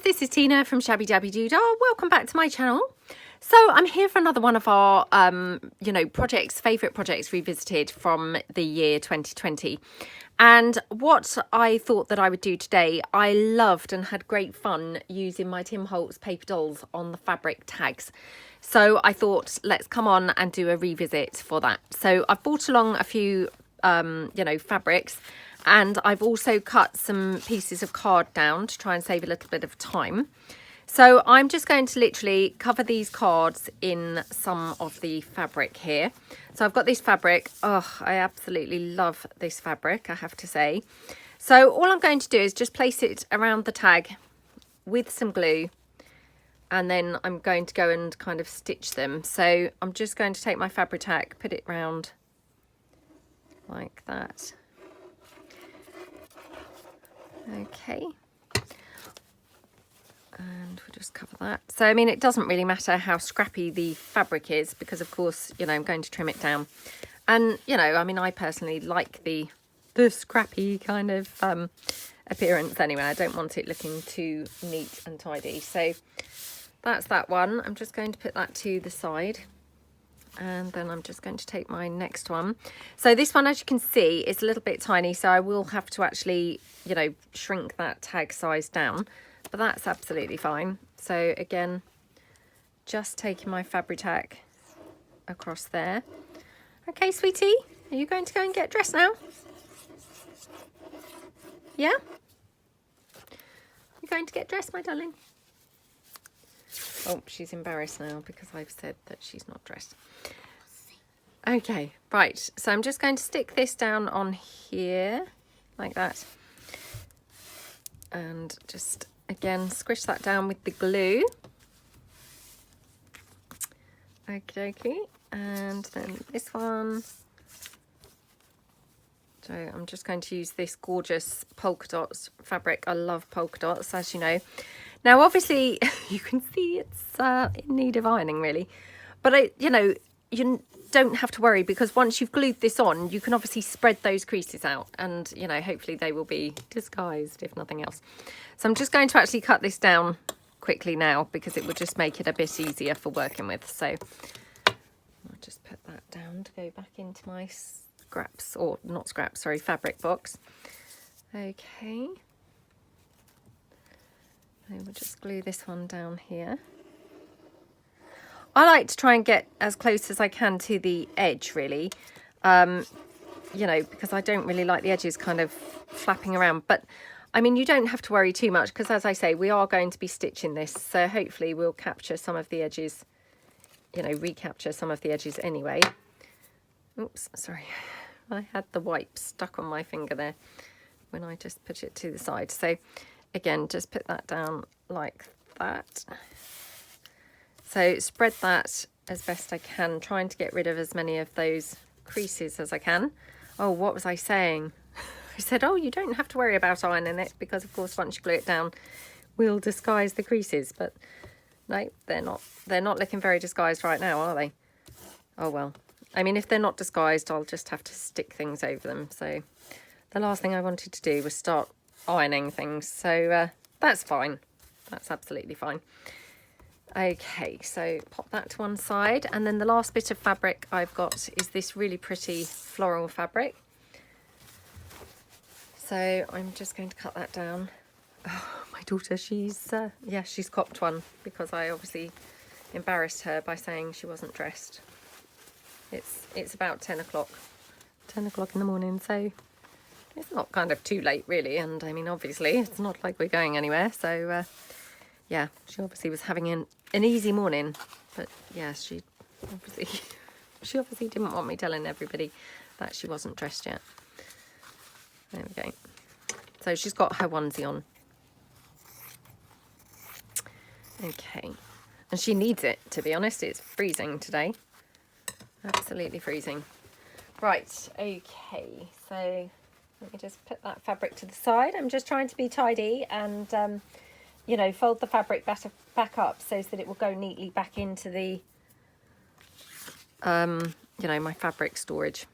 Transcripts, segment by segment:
this is Tina from Shabbydabbydoodah. Welcome back to my channel. So I'm here for another one of our, favourite projects revisited from the year 2020. And what I thought that I would do today, I loved and had great fun using my Tim Holtz paper dolls on the fabric tags. So I thought, let's come on and do a revisit for that. So I've brought along a few, fabrics. And I've also cut some pieces of card down to try and save a little bit of time. So I'm just going to literally cover these cards in some of the fabric here. So I've got this fabric. Oh, I absolutely love this fabric, I have to say. So all I'm going to do is just place it around the tag with some glue. And then I'm going to go and kind of stitch them. So I'm just going to take my fabric tag, put it round like that. Okay, and we'll just cover that. So I mean, it doesn't really matter how scrappy the fabric is, because of course, I'm going to trim it down. And I mean, I personally like the scrappy kind of appearance anyway. I don't want it looking too neat and tidy. So that's that one. I'm just going to put that to the side. And then I'm just going to take my next one. So this one, as you can see, is a little bit tiny. So I will have to actually, shrink that tag size down. But that's absolutely fine. So again, just taking my fabric tag across there. Okay, sweetie, are you going to go and get dressed now? Yeah? You're going to get dressed, my darling? Oh, she's embarrassed now because I've said that she's not dressed. Okay, right. So I'm just going to stick this down on here like that. And just, again, squish that down with the glue. Okie dokie. And then this one. So I'm just going to use this gorgeous polka dots fabric. I love polka dots, as you know. Now, obviously, you can see it's in need of ironing, really. But, you don't have to worry, because once you've glued this on, you can obviously spread those creases out. And, hopefully they will be disguised, if nothing else. So I'm just going to actually cut this down quickly now, because it will just make it a bit easier for working with. So I'll just put that down to go back into my scraps, or not scraps, sorry, fabric box. Okay. I will just glue this one down here. I like to try and get as close as I can to the edge, really, because I don't really like the edges kind of flapping around. But, I mean, you don't have to worry too much, because, as I say, we are going to be stitching this. So hopefully we'll capture some of the edges, recapture some of the edges anyway. Oops, sorry. I had the wipe stuck on my finger there when I just put it to the side. So again, just put that down like that. So spread that as best I can, trying to get rid of as many of those creases as I can. Oh, what was I saying? I said, oh, you don't have to worry about ironing it, because of course once you glue it down, we'll disguise the creases. But no, they're not looking very disguised right now, are they? Oh well. I mean, if they're not disguised, I'll just have to stick things over them. So the last thing I wanted to do was start ironing things, so that's fine. That's absolutely fine. Okay, so pop that to one side, and then the last bit of fabric I've got is this really pretty floral fabric. So I'm just going to cut that down. Oh, my daughter, she's copped one, because I obviously embarrassed her by saying she wasn't dressed. It's about 10 o'clock in the morning, so it's not kind of too late, really. And I mean, obviously, it's not like we're going anywhere. So, yeah, she obviously was having an easy morning. But, yeah, she obviously didn't want me telling everybody that she wasn't dressed yet. There we go. So she's got her onesie on. Okay. And she needs it, to be honest. It's freezing today. Absolutely freezing. Right, okay. So let me just put that fabric to the side. I'm just trying to be tidy and, fold the fabric back up so that it will go neatly back into the, my fabric storage.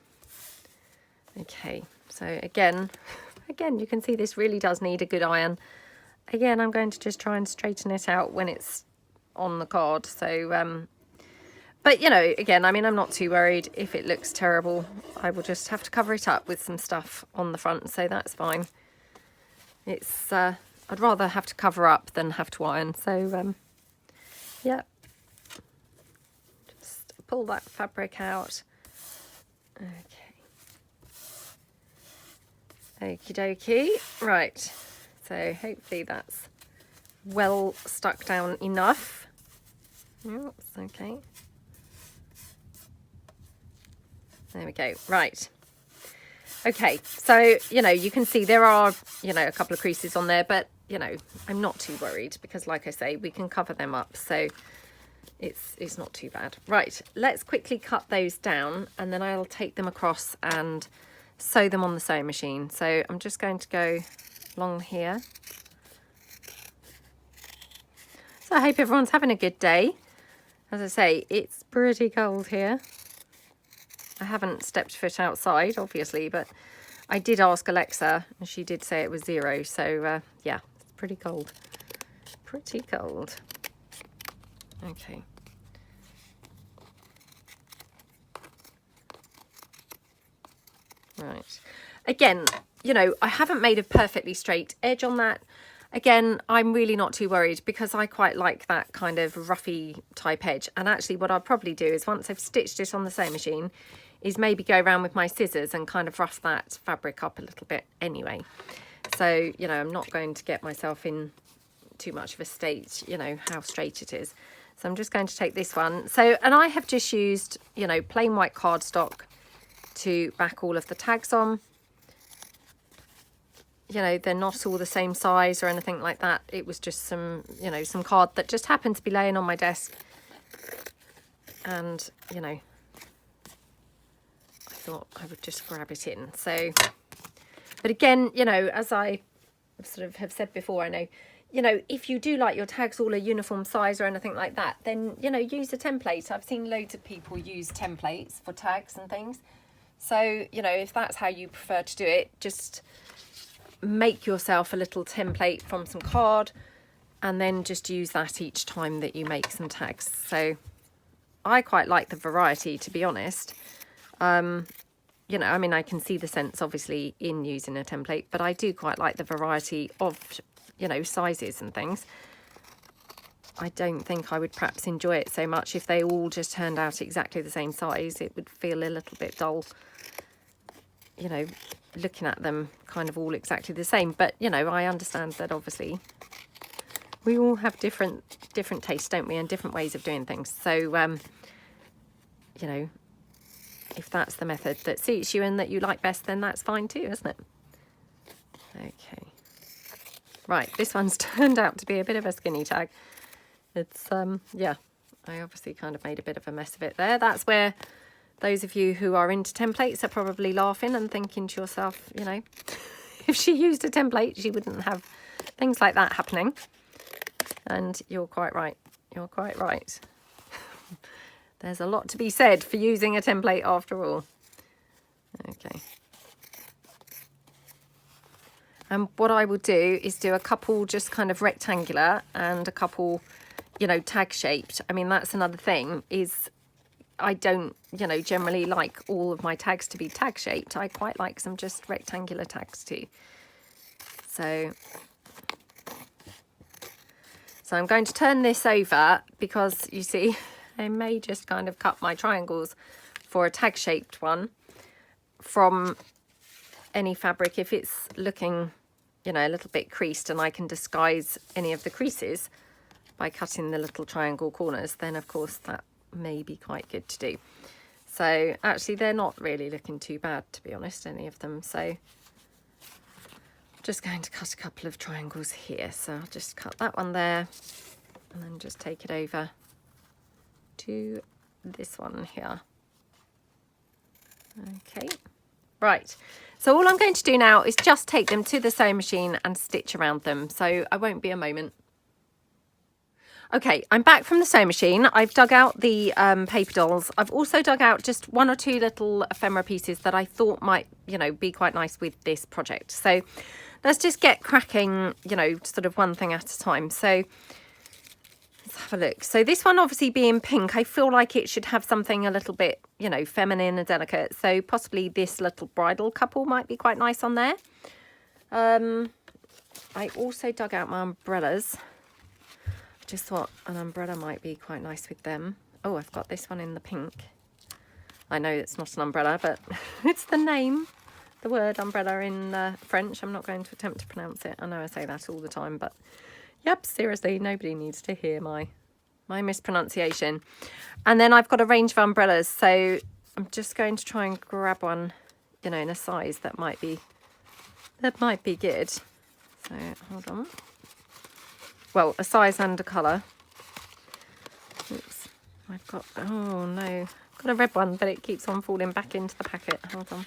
Okay, so again, you can see this really does need a good iron. again, I'm going to just try and straighten it out when it's on the card. So, but you know, again, I mean, I'm not too worried if it looks terrible. I will just have to cover it up with some stuff on the front, so that's fine. It's, I'd rather have to cover up than have to iron. So, yeah. Just pull that fabric out. Okay. Okie dokie. Right. So hopefully that's well stuck down enough. Oops, okay. There we go. Right. Okay, so, you know, you can see there are, you know, a couple of creases on there, but, you know, I'm not too worried because, like I say, we can cover them up, so it's not too bad. Right, let's quickly cut those down, and then I'll take them across and sew them on the sewing machine. So I'm just going to go along here. So I hope everyone's having a good day. As I say, it's pretty cold here. I haven't stepped foot outside, obviously, but I did ask Alexa, and she did say it was 0. So, yeah, it's pretty cold. Pretty cold. Okay. Right. Again, you know, I haven't made a perfectly straight edge on that. Again, I'm really not too worried because I quite like that kind of roughy type edge. And actually what I'll probably do is once I've stitched it on the sewing machine is maybe go around with my scissors and kind of rough that fabric up a little bit anyway. So, you know, I'm not going to get myself in too much of a state, you know, how straight it is. So I'm just going to take this one. So, and I have just used, you know, plain white cardstock to back all of the tags on. You know, they're not all the same size or anything like that. It was just some, you know, some card that just happened to be laying on my desk. And, you know, I thought I would just grab it in. So, but again, you know, as I sort of have said before, I know, you know, if you do like your tags all a uniform size or anything like that, then, you know, use a template. I've seen loads of people use templates for tags and things. So, you know, if that's how you prefer to do it, just make yourself a little template from some card and then just use that each time that you make some tags. So I quite like the variety, to be honest. You know, I mean, I can see the sense obviously in using a template, but I do quite like the variety of, you know, sizes and things. I don't think I would perhaps enjoy it so much if they all just turned out exactly the same size. It would feel a little bit dull, you know, looking at them kind of all exactly the same. But, you know, I understand that obviously we all have different tastes, don't we, and different ways of doing things. So, you know, if that's the method that suits you and that you like best, then that's fine too, isn't it? Okay. Right, this one's turned out to be a bit of a skinny tag. It's, yeah, I obviously kind of made a bit of a mess of it there. That's where those of you who are into templates are probably laughing and thinking to yourself, you know, if she used a template, she wouldn't have things like that happening. And you're quite right. You're quite right. There's a lot to be said for using a template after all. Okay. And what I will do is do a couple just kind of rectangular and a couple, you know, tag shaped. I mean, that's another thing is I don't, you know, generally like all of my tags to be tag shaped. I quite like some just rectangular tags too. So I'm going to turn this over because you see, I may just kind of cut my triangles for a tag shaped one from any fabric if it's looking, you know, a little bit creased, and I can disguise any of the creases by cutting the little triangle corners, then of course that may be quite good to do. So actually they're not really looking too bad, to be honest, any of them. So I'm just going to cut a couple of triangles here. So I'll just cut that one there and then just take it over to this one here. Okay, right. So all I'm going to do now is just take them to the sewing machine and stitch around them. So I won't be a moment. Okay, I'm back from the sewing machine. I've dug out the paper dolls. I've also dug out just one or two little ephemera pieces that I thought might, you know, be quite nice with this project. So let's just get cracking, you know, sort of one thing at a time. So let's have a look. So this one obviously being pink, I feel like it should have something a little bit, you know, feminine and delicate. So possibly this little bridal couple might be quite nice on there. I also dug out my umbrellas. I just thought an umbrella might be quite nice with them. Oh, I've got this one in the pink. I know it's not an umbrella, but it's the name, the word umbrella in French. I'm not going to attempt to pronounce it. I know I say that all the time, but yep, seriously, nobody needs to hear my mispronunciation. And then I've got a range of umbrellas, so I'm just going to try and grab one, you know, in a size that might be good. So hold on. Well, a size and a colour. Oops, I've got, oh no, I've got a red one, but it keeps on falling back into the packet. Hold on.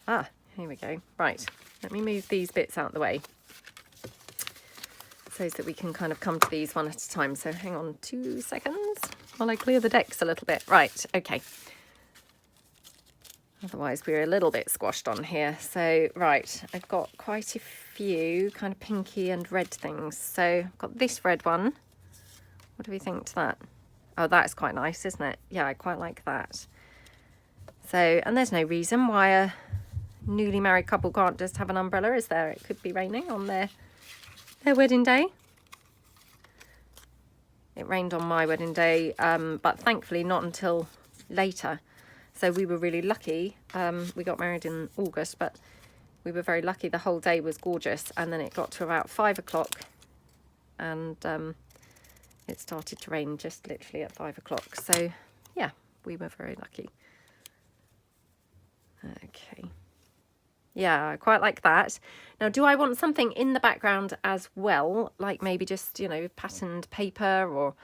Ah, here we go. Right, let me move these bits out of the way so that we can kind of come to these one at a time. So hang on 2 seconds while I clear the decks a little bit. Right, okay. Otherwise we're a little bit squashed on here. So right, I've got quite a few kind of pinky and red things. So I've got this red one. What do we think to that? Oh, that's quite nice, isn't it? Yeah, I quite like that. So, and there's no reason why a newly married couple can't just have an umbrella, is there? It could be raining on their wedding day. It rained on my wedding day, but thankfully not until later. So we were really lucky. We got married in August, but we were very lucky. The whole day was gorgeous. And then it got to about 5 o'clock and it started to rain just literally at 5 o'clock. So yeah, we were very lucky. Okay. Yeah, I quite like that. Now, do I want something in the background as well? Like maybe just, you know, patterned paper or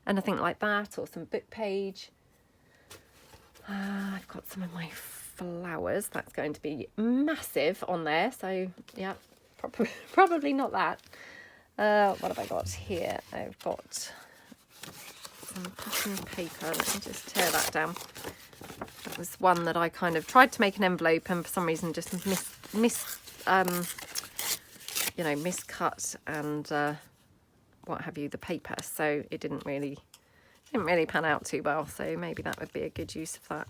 anything like that, or some book page. I've got some of my flowers. That's going to be massive on there. So yeah, probably not that. What have I got here? I've got some patterned paper. Let me just tear that down. That was one that I kind of tried to make an envelope and for some reason just miscut and what have you, the paper. So it didn't really pan out too well. So maybe that would be a good use of that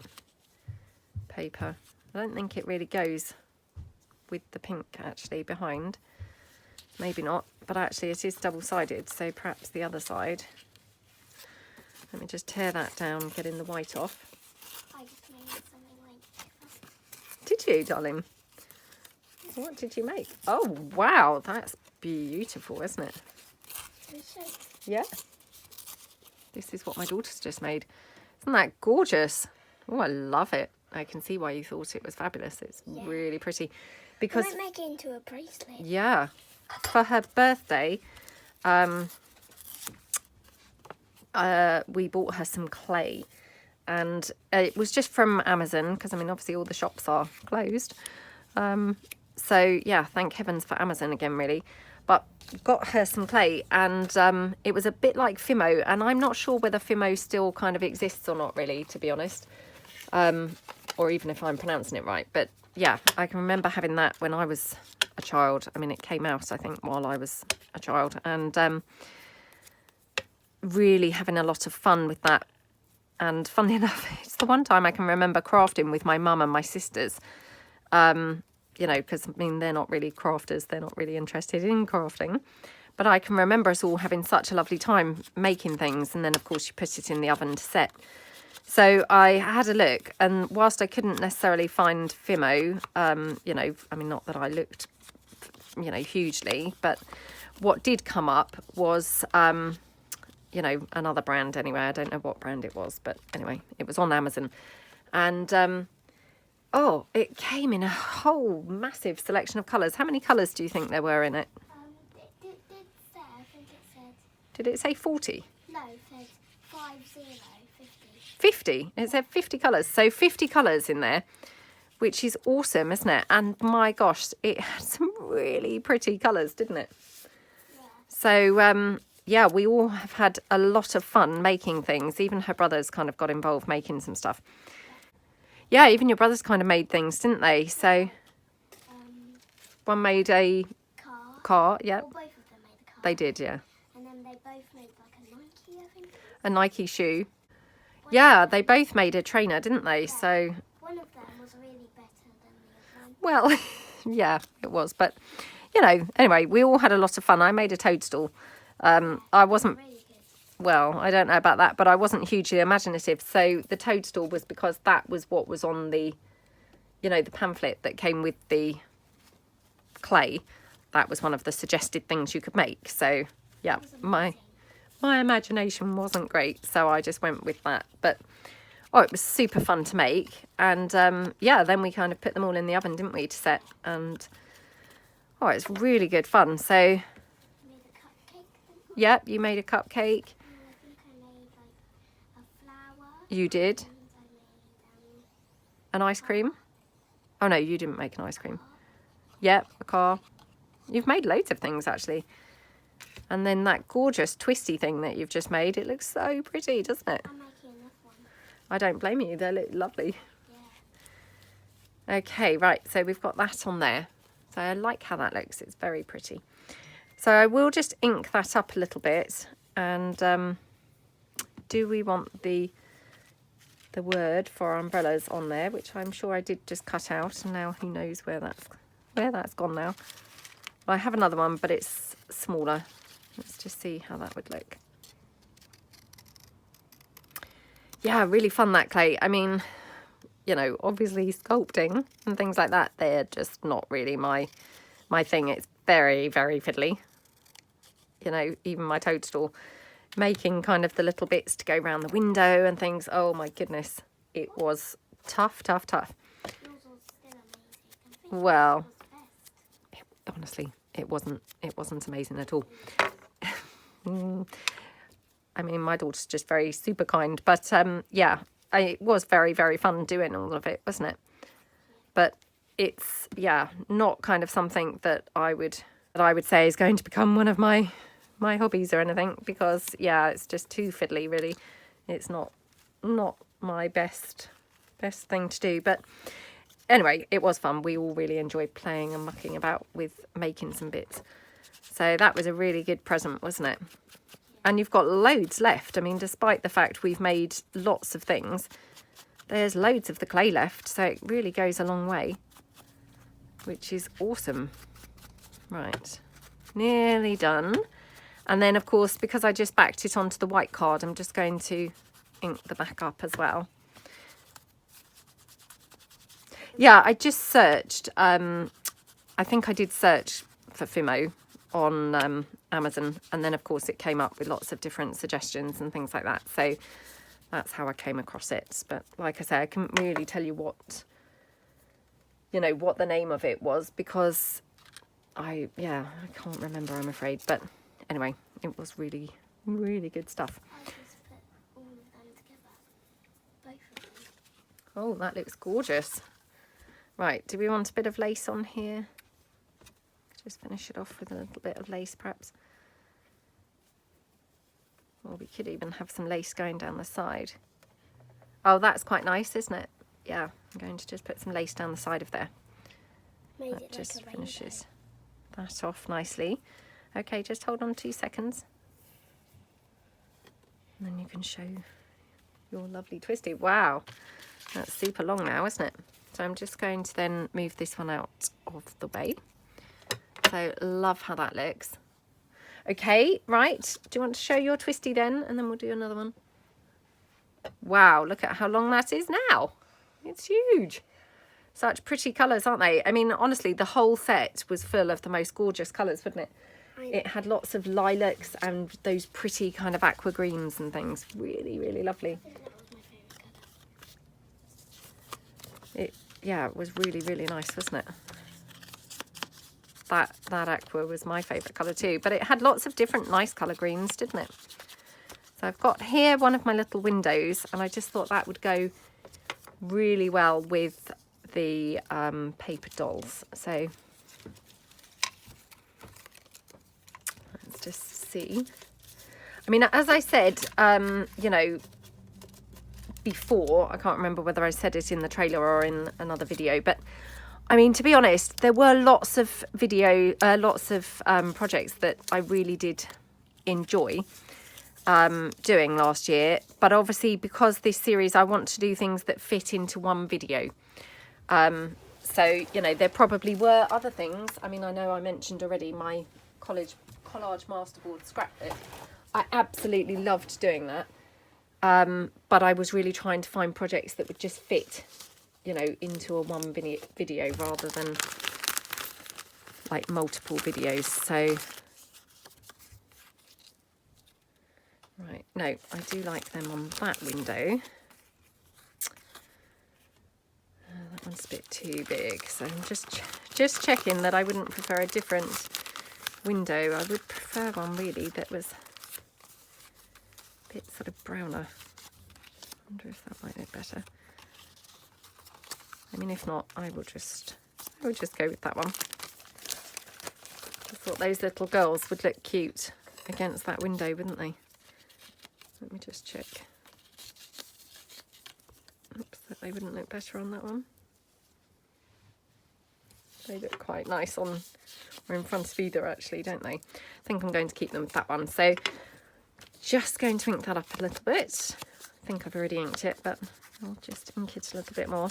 paper. I don't think it really goes with the pink actually behind. Maybe not, but actually it is double-sided, so perhaps the other side. Let me just tear that down, getting the white off. I just made something like Did you, darling? What did you make? Oh, wow, that's beautiful, isn't it? Yeah. This is what my daughter's just made. Isn't that gorgeous? Oh, I love it. I can see why you thought it was fabulous. It's really pretty. Because I might make it into a bracelet. Yeah. For her birthday, we bought her some clay. And it was just from Amazon, because, I mean, obviously all the shops are closed. So, yeah, thank heavens for Amazon again, really. But got her some clay, and it was a bit like Fimo, and I'm not sure whether Fimo still kind of exists or not, really, to be honest. Or even if I'm pronouncing it right. But, yeah, I can remember having that when I was a child. I mean, it came out, I think, while I was a child. And really having a lot of fun with that. And funnily enough, it's the one time I can remember crafting with my mum and my sisters. You know, because, I mean, they're not really crafters. They're not really interested in crafting. But I can remember us all having such a lovely time making things. And then, of course, you put it in the oven to set. So I had a look. And whilst I couldn't necessarily find Fimo, you know, I mean, not that I looked, you know, hugely. But what did come up was, you know, another brand anyway. I don't know what brand it was. But anyway, it was on Amazon. And oh, it came in a whole massive selection of colours. How many colours do you think there were in it? It did say, I think it said... Did it say 40? No, it said 50. 50? It said 50 colours. So 50 colours in there, which is awesome, isn't it? And my gosh, it had some really pretty colours, didn't it? Yeah. So, yeah, we all have had a lot of fun making things. Even her brothers kind of got involved making some stuff. Yeah, even your brothers kind of made things, didn't they? So One made a car, yeah. Well, both of them made a car. They did, yeah. And then they both made like a Nike, I think. A Nike shoe. Yeah, they both made a trainer, didn't they? Yeah. So. One of them was really better than the other one. Well, yeah, it was. But, you know, anyway, we all had a lot of fun. I made a toadstool. I wasn't, Really good. well, I don't know about that, but I wasn't hugely imaginative. So the toadstool was because that was what was on the, you know, the pamphlet that came with the clay. That was one of the suggested things you could make. So, yeah, my imagination wasn't great. So I just went with that. But, oh, it was super fun to make. And, yeah, then we kind of put them all in the oven, didn't we, to set. And, oh, it's really good fun. So, I made a cupcake. yeah, you made a cupcake. And I think I made like a flower. You did. And I made An ice cream. Oh, no, you didn't make an ice cream. Yep, a car. You've made loads of things, actually. And then that gorgeous twisty thing that you've just made. It looks so pretty, doesn't it? I'm making another one. I don't blame you. They look lovely. Yeah. Okay, right. So we've got that on there. So I like how that looks. It's very pretty. So I will just ink that up a little bit. And do we want the word for umbrellas on there, which I'm sure I did just cut out, and now who knows where that's gone now. Well, I have another one, but it's smaller. Let's just see how that would look. Yeah, really fun, that clay. I mean, you know, obviously sculpting and things like that, they're just not really my thing. It's very, very fiddly. You know, even my toadstool, making kind of the little bits to go around the window and things. Oh my goodness, it was tough. Yours was still amazing. I think Well, yours was best. honestly, it wasn't amazing at all. I mean, my daughter's just very super kind, but yeah, it was very, very fun doing all of it, wasn't it? But it's, yeah, not kind of something that I would say is going to become one of my hobbies or anything, because yeah, it's just too fiddly, really. It's not my best thing to do. But anyway, it was fun. We all really enjoyed playing and mucking about with making some bits. So that was a really good present, wasn't it? And you've got loads left. I mean, despite the fact we've made lots of things, there's loads of the clay left. So it really goes a long way, which is awesome. Right, nearly done. And then, of course, because I just backed it onto the white card, I'm just going to ink the back up as well. Yeah, I just searched. I think I did search for Fimo on Amazon, and then of course it came up with lots of different suggestions and things like that. So that's how I came across it. But like I say, I couldn't really tell you what the name of it was, because I can't remember, I'm afraid. But anyway, it was really, really good stuff. I just put all of them together. Both of them. Oh, that looks gorgeous. Right, do we want a bit of lace on here? Just finish it off with a little bit of lace, perhaps. Or we could even have some lace going down the side. Oh, that's quite nice, isn't it? Yeah, I'm going to just put some lace down the side of there. Made That it just like a finishes that off nicely. Okay, just hold on 2 seconds. And then you can show your lovely twisty. Wow, that's super long now, isn't it? So I'm just going to then move this one out of the way. So love how that looks. Okay, right. Do you want to show your twisty then? And then we'll do another one. Wow, look at how long that is now. It's huge. Such pretty colours, aren't they? I mean, honestly, the whole set was full of the most gorgeous colours, wasn't it? It had lots of lilacs and those pretty kind of aqua greens and things. Really, really lovely. I think that was my favourite colour. It was really, really nice, wasn't it? That aqua was my favourite colour too. But it had lots of different nice colour greens, didn't it? So I've got here one of my little windows, and I just thought that would go really well with the paper dolls. So let's just see. I mean, as I said, you know, before, I can't remember whether I said it in the trailer or in another video, but I mean, to be honest, there were lots of projects that I really did enjoy doing last year. But obviously, because this series, I want to do things that fit into one video. So, you know, there probably were other things. I mean, I know I mentioned already my college collage masterboard scrapbook. I absolutely loved doing that. But I was really trying to find projects that would just fit, you know, into a one video rather than like multiple videos. So, right, no, I do like them on that window. That one's a bit too big, so I'm just checking that I wouldn't prefer a different window. I would prefer one really that was a bit sort of browner. I wonder if that might look better. I mean, if not, I will just go with that one. I thought those little girls would look cute against that window, wouldn't they? Let me just check. Oops, that they wouldn't look better on that one. They look quite nice on or in front of either, actually, don't they? I think I'm going to keep them with that one. So just going to ink that up a little bit. I think I've already inked it, but I'll just ink it a little bit more.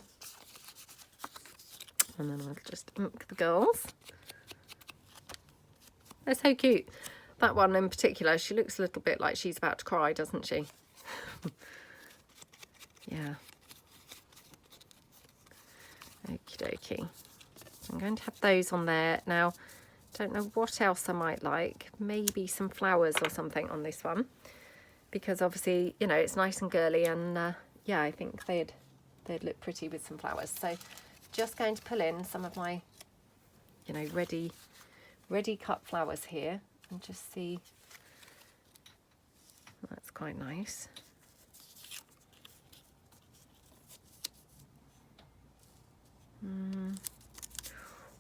And then I'll just ink the girls. They're so cute. That one in particular, she looks a little bit like she's about to cry, doesn't she? Yeah. Okie dokie. I'm going to have those on there. Now, don't know what else I might like. Maybe some flowers or something on this one. Because obviously, you know, it's nice and girly. And yeah, I think they'd look pretty with some flowers. So just going to pull in some of my, you know, ready cut flowers here. And just see. That's quite nice.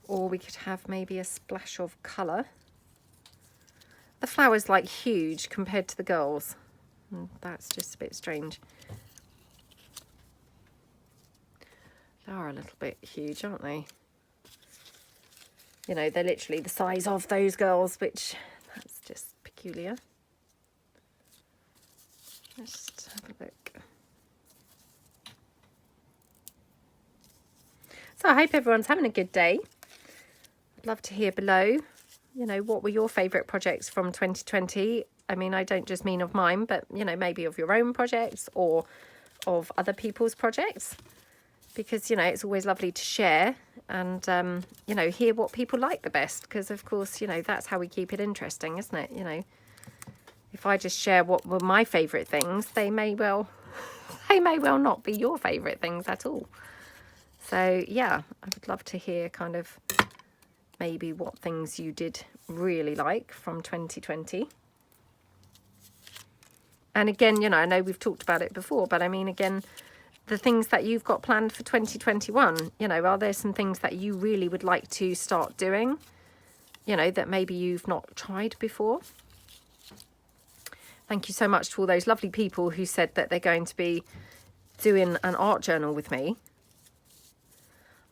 Or we could have maybe a splash of colour. The flower's like huge compared to the girls. That's just a bit strange. They are a little bit huge, aren't they? You know, they're literally the size of those girls, which that's just peculiar. Let's just have a look. So I hope everyone's having a good day. I'd love to hear below, you know, what were your favourite projects from 2020? I mean, I don't just mean of mine, but, you know, maybe of your own projects or of other people's projects. Because, you know, it's always lovely to share and, you know, hear what people like the best. Because, of course, you know, that's how we keep it interesting, isn't it? You know, if I just share what were my favourite things, they may well not be your favourite things at all. So, yeah, I would love to hear kind of maybe what things you did really like from 2020. And again, you know, I know we've talked about it before, but I mean, again, the things that you've got planned for 2021, you know, are there some things that you really would like to start doing, you know, that maybe you've not tried before? Thank you so much to all those lovely people who said that they're going to be doing an art journal with me.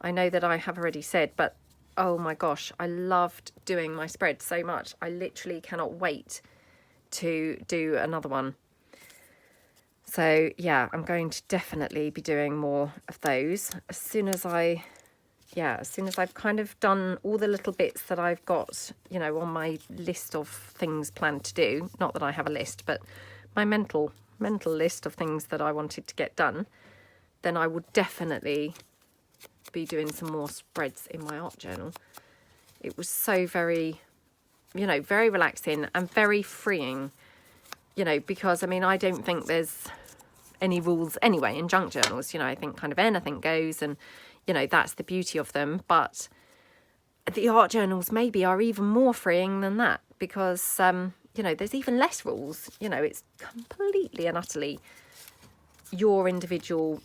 I know that I have already said, but oh my gosh, I loved doing my spread so much. I literally cannot wait to do another one. So yeah, I'm going to definitely be doing more of those as soon as I've kind of done all the little bits that I've got, you know, on my list of things planned to do. Not that I have a list, but my mental list of things that I wanted to get done. Then I would definitely be doing some more spreads in my art journal. It was so very, you know, very relaxing and very freeing, you know, because I mean, I don't think there's any rules anyway in junk journals. You know, I think kind of anything goes, and you know, that's the beauty of them. But the art journals maybe are even more freeing than that, because you know, there's even less rules. You know, it's completely and utterly your individual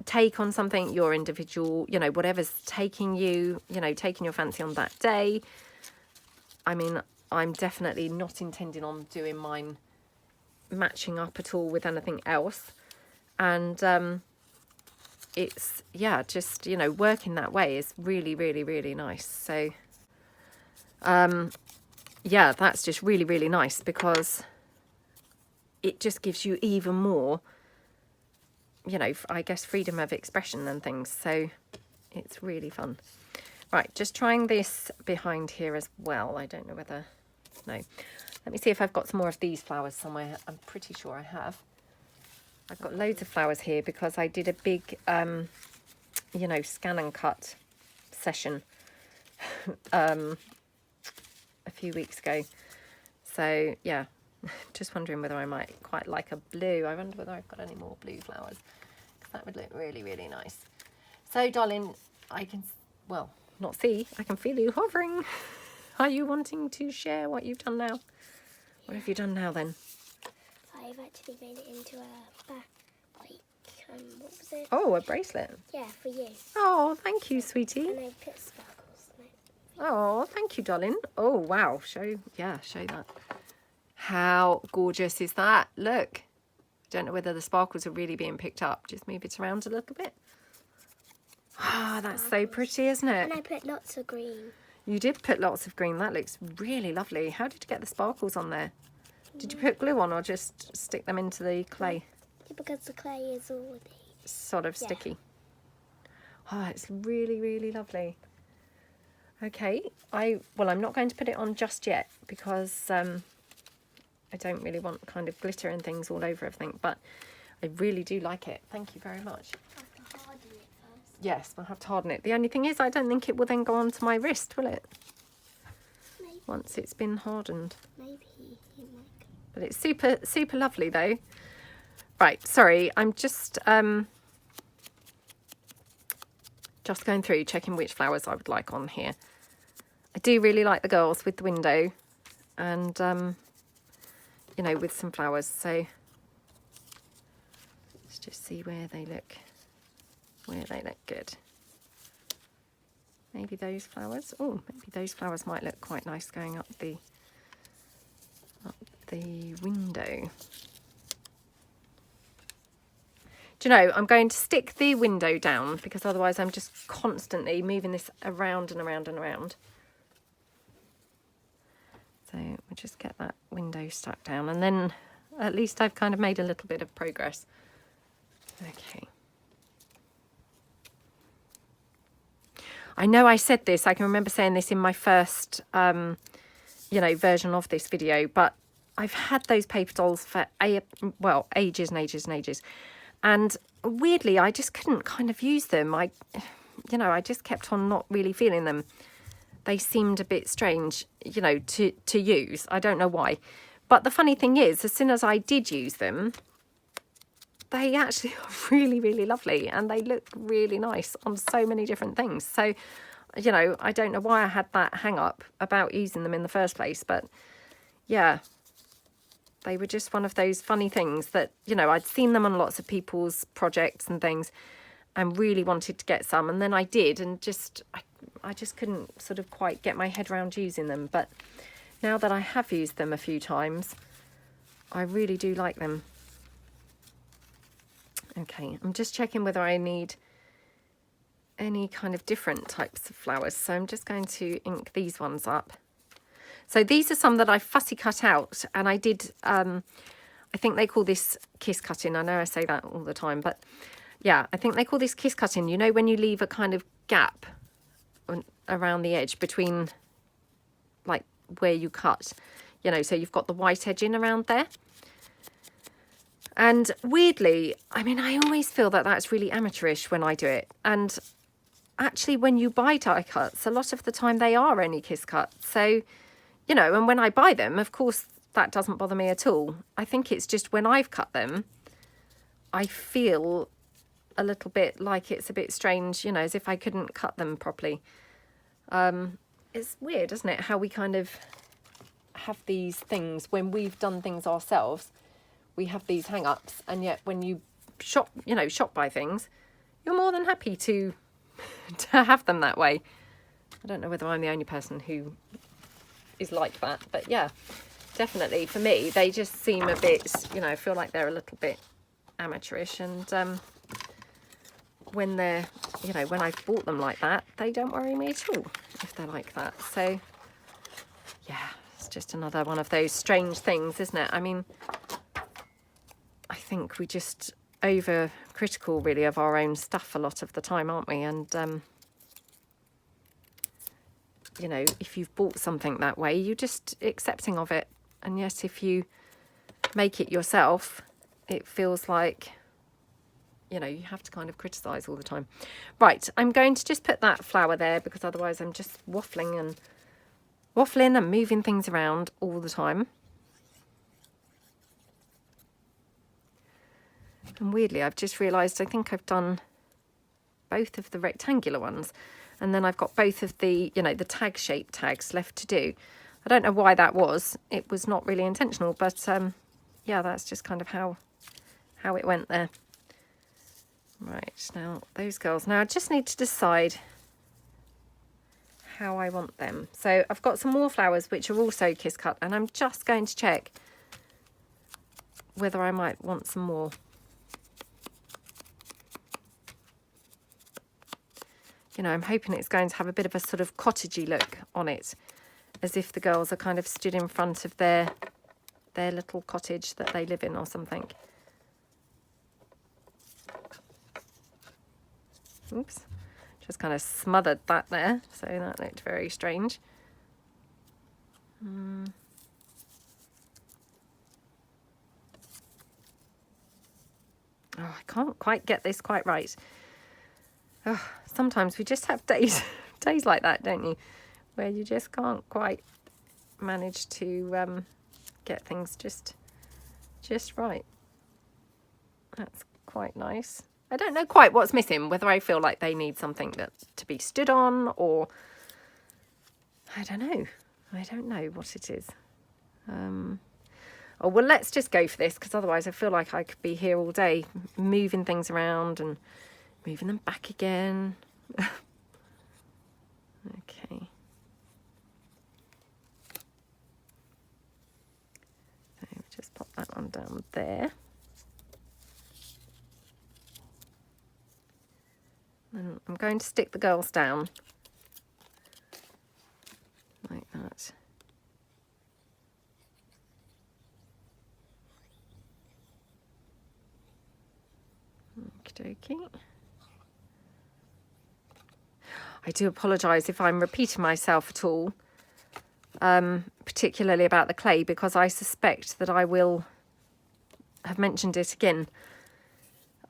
take on something, your individual, you know, whatever's taking you, you know, taking your fancy on that day. I mean, I'm definitely not intending on doing mine matching up at all with anything else. And it's, yeah, just, you know, working that way is really, really, really nice. So, yeah, that's just really, really nice because it just gives you even more, you know, I guess, freedom of expression and things. So it's really fun. Right, just trying this behind here as well. I don't know whether, no. Let me see if I've got some more of these flowers somewhere. I'm pretty sure I have. I've got loads of flowers here because I did a big, you know, scan and cut session a few weeks ago. So, yeah, just wondering whether I might quite like a blue. I wonder whether I've got any more blue flowers, because that would look really, really nice. So, darling, I can, well, not see, I can feel you hovering. Are you wanting to share what you've done now? What have you done now then? I've actually made it into a back, like, what was it? Oh, a bracelet. Yeah, for you. Oh, thank you, sweetie. And I put sparkles in it. Oh, thank you, darling. Oh, wow. Show that. How gorgeous is that? Look. Don't know whether the sparkles are really being picked up. Just move it around a little bit. Ah, that's so pretty, isn't it? And I put lots of green. You did put lots of green. That looks really lovely. How did you get the sparkles on there? Did you put glue on or just stick them into the clay? Yeah, because the clay is already Sort of sticky. Oh, it's really, really lovely. Okay, I'm not going to put it on just yet because I don't really want kind of glitter and things all over everything, but I really do like it. Thank you very much. have to harden it first. Yes, I'll have to harden it. The only thing is I don't think it will then go onto my wrist, will it? Maybe. Once it's been hardened. Maybe it might go. But it's super, super lovely though. Right, sorry, I'm just going through checking which flowers I would like on here. I do really like the girls with the window and, you know, with some flowers. So let's just see where they look good. Maybe those flowers. Oh, maybe those flowers might look quite nice going up the window. Do you know, I'm going to stick the window down because otherwise I'm just constantly moving this around and around and around. So we'll just get that window stuck down and then at least I've kind of made a little bit of progress. Okay. I know I said this, I can remember saying this in my first, you know, version of this video, but I've had those paper dolls for, ages and ages and ages. And weirdly, I just couldn't kind of use them. I just kept on not really feeling them. They seemed a bit strange, you know, to use. I don't know why. But the funny thing is, as soon as I did use them, they actually are really, really lovely. And they look really nice on so many different things. So, you know, I don't know why I had that hang up about using them in the first place. But yeah, they were just one of those funny things that, you know, I'd seen them on lots of people's projects and things and really wanted to get some. And then I did and I just couldn't sort of quite get my head around using them. But now that I have used them a few times, I really do like them. Okay, I'm just checking whether I need any kind of different types of flowers. So I'm just going to ink these ones up. So these are some that I fussy cut out and I did, I think they call this kiss cutting. I know I say that all the time, but yeah, I think they call this kiss cutting. You know, when you leave a kind of gap around the edge between like where you cut, you know, so you've got the white edging around there. And weirdly, I mean, I always feel that that's really amateurish when I do it. And actually when you buy die cuts, a lot of the time they are only kiss cuts. So, you know, and when I buy them, of course, that doesn't bother me at all. I think it's just when I've cut them, I feel a little bit like it's a bit strange, you know, as if I couldn't cut them properly. It's weird, isn't it, how we kind of have these things when we've done things ourselves. We have these hang-ups, and yet when you shop buy things, you're more than happy to have them that way. I don't know whether I'm the only person who is like that, but yeah, definitely for me they just seem a bit, you know, I feel like they're a little bit amateurish. And when they're, you know, when I've bought them like that, they don't worry me at all if they're like that. So yeah, it's just another one of those strange things, isn't it? I mean, I think we just over critical really of our own stuff a lot of the time, aren't we? And you know, if you've bought something that way, you're just accepting of it. And yet if you make it yourself, it feels like, you know, you have to kind of criticize all the time. Right, I'm going to just put that flower there because otherwise I'm just waffling and moving things around all the time. And weirdly, I've just realized I think I've done both of the rectangular ones, and then I've got both of the, you know, the tag shape tags left to do. I don't know why that was. It was not really intentional, but yeah, that's just kind of how it went there. Right, now those girls. Now I just need to decide how I want them. So I've got some more flowers which are also kiss cut, and I'm just going to check whether I might want some more. You know, I'm hoping it's going to have a bit of a sort of cottagey look on it, as if the girls are kind of stood in front of their little cottage that they live in or something. Oops, just kind of smothered that there, so that looked very strange. Oh, I can't quite get this quite right. Oh, sometimes we just have days like that, don't you, where you just can't quite manage to get things just right. That's quite nice. I don't know quite what's missing, whether I feel like they need something to be stood on, or I don't know what it is. Oh, well, let's just go for this, because otherwise I feel like I could be here all day moving things around and moving them back again. Okay. So just pop that one down there. And I'm going to stick the girls down like that. Okie dokie. I do apologise if I'm repeating myself at all, particularly about the clay, because I suspect that I will have mentioned it again,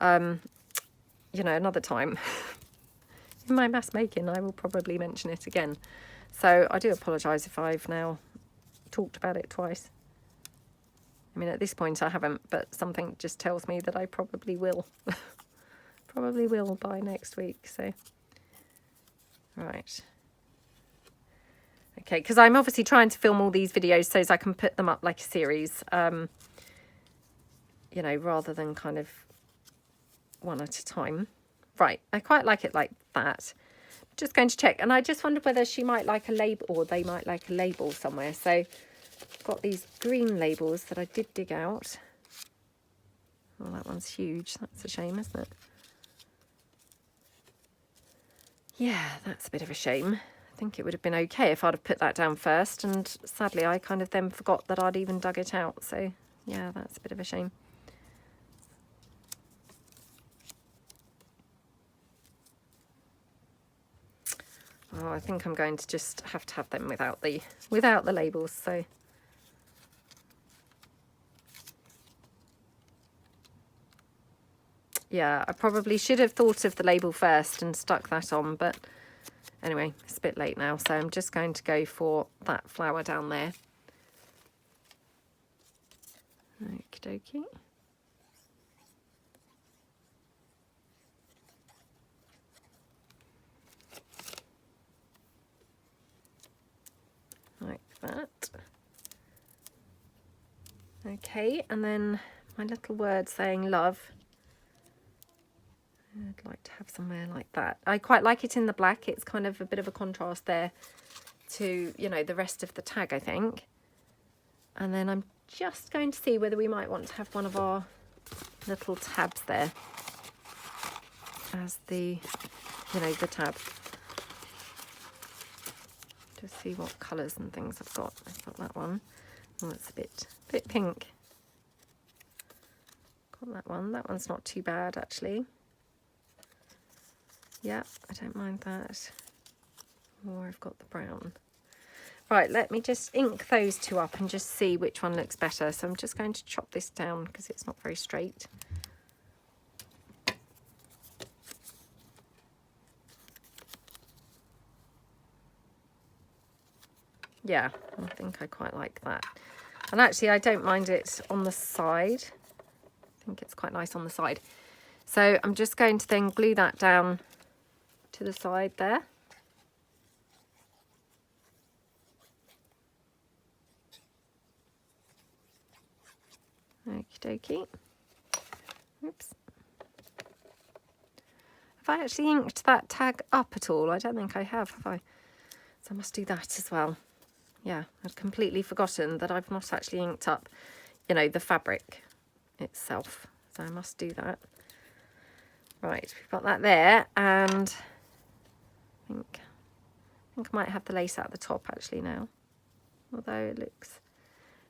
you know, another time. In my mass making, I will probably mention it again. So I do apologise if I've now talked about it twice. I mean, at this point I haven't, but something just tells me that I probably will. Probably will by next week, so. Right. Okay, because I'm obviously trying to film all these videos so as I can put them up like a series, you know, rather than kind of one at a time. Right, I quite like it like that. Just going to check, and I just wondered whether she might like a label, or they might like a label somewhere. So I've got these green labels that I did dig out. Oh, that one's huge. That's a shame, isn't it? Yeah, that's a bit of a shame. I think it would have been okay if I'd have put that down first, and sadly I kind of then forgot that I'd even dug it out. So yeah, that's a bit of a shame. Oh, I think I'm going to just have them without the labels. So yeah, I probably should have thought of the label first and stuck that on, but anyway, it's a bit late now, so I'm just going to go for that flower down there. Okie dokie. Like that. Okay, and then my little word saying love. I'd like to have somewhere like that. I quite like it in the black. It's kind of a bit of a contrast there to, you know, the rest of the tag, I think. And then I'm just going to see whether we might want to have one of our little tabs there. as the, you know, the tab. Just see what colours and things I've got. I've got that one. Oh, it's a bit pink. Got that one. That one's not too bad actually. Yeah, I don't mind that. Or I've got the brown. Right, let me just ink those two up and just see which one looks better. So I'm just going to chop this down because it's not very straight. Yeah, I think I quite like that. And actually, I don't mind it on the side. I think it's quite nice on the side. So I'm just going to then glue that down to the side there. Okie dokie. Oops. Have I actually inked that tag up at all? I don't think I have I? So I must do that as well. Yeah, I'd completely forgotten that I've not actually inked up, you know, the fabric itself. So I must do that. Right, we've got that there, and I think I might have the lace at the top actually now. Although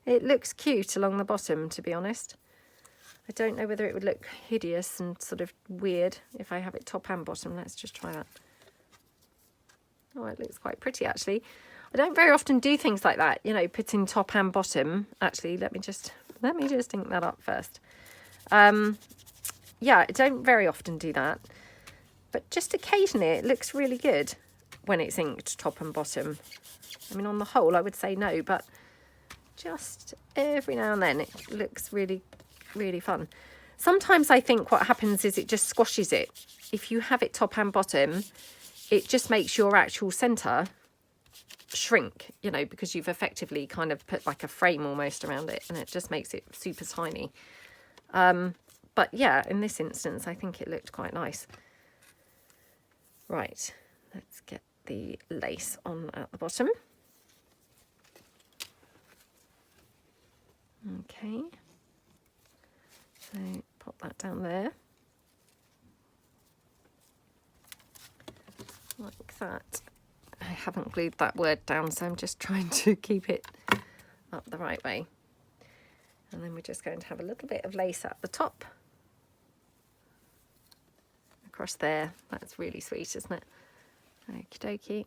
it looks cute along the bottom, to be honest. I don't know whether it would look hideous and sort of weird if I have it top and bottom. Let's just try that. Oh, it looks quite pretty actually. I don't very often do things like that, you know, putting top and bottom. Actually, let me just ink that up first. Yeah, I don't very often do that, but just occasionally it looks really good when it's inked top and bottom. I mean, on the whole, I would say no, but just every now and then it looks really, really fun. Sometimes I think what happens is it just squashes it. If you have it top and bottom, it just makes your actual centre shrink, you know, because you've effectively kind of put like a frame almost around it, and it just makes it super tiny. But yeah, in this instance, I think it looked quite nice. Right, let's get the lace on at the bottom. Okay, so pop that down there. Like that. I haven't glued that word down, so I'm just trying to keep it up the right way. And then we're just going to have a little bit of lace at the top. Across there. That's really sweet, isn't it? Okie dokie.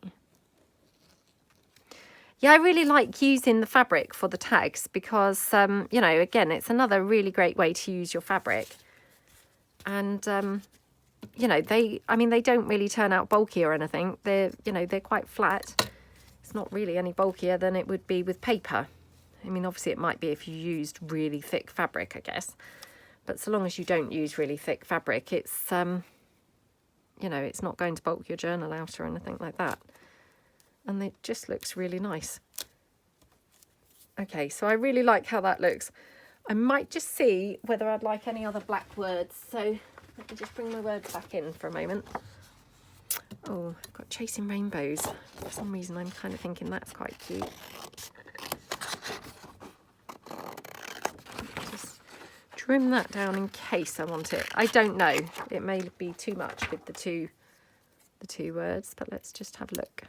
Yeah, I really like using the fabric for the tags because, you know, again, it's another really great way to use your fabric. And, you know, they don't really turn out bulky or anything. They're, you know, they're quite flat. It's not really any bulkier than it would be with paper. I mean, obviously it might be if you used really thick fabric, I guess. But so long as you don't use really thick fabric, it's, you know, it's not going to bulk your journal out or anything like that. And it just looks really nice. Okay, so I really like how that looks. I might just see whether I'd like any other black words. So let me just bring my words back in for a moment. Oh, I've got Chasing Rainbows. For some reason, I'm kind of thinking that's quite cute. Just trim that down in case I want it. I don't know. It may be too much with the two words, but let's just have a look.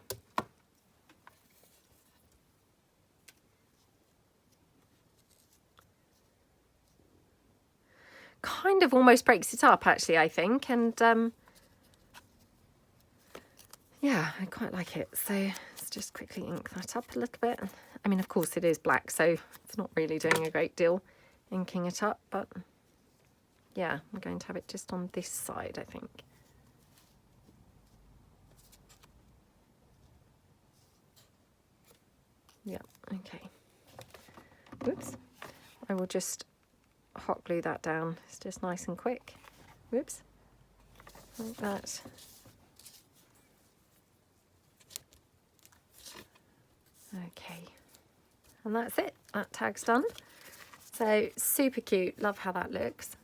Kind of almost breaks it up actually, I think, and yeah, I quite like it. So let's just quickly ink that up a little bit. I mean, of course it is black, so it's not really doing a great deal inking it up, but yeah, I'm going to have it just on this side, I think. Yeah, okay. Whoops. I will just hot glue that down. It's just nice and quick. Whoops. Like that. Okay. And that's it. That tag's done. So super cute. Love how that looks.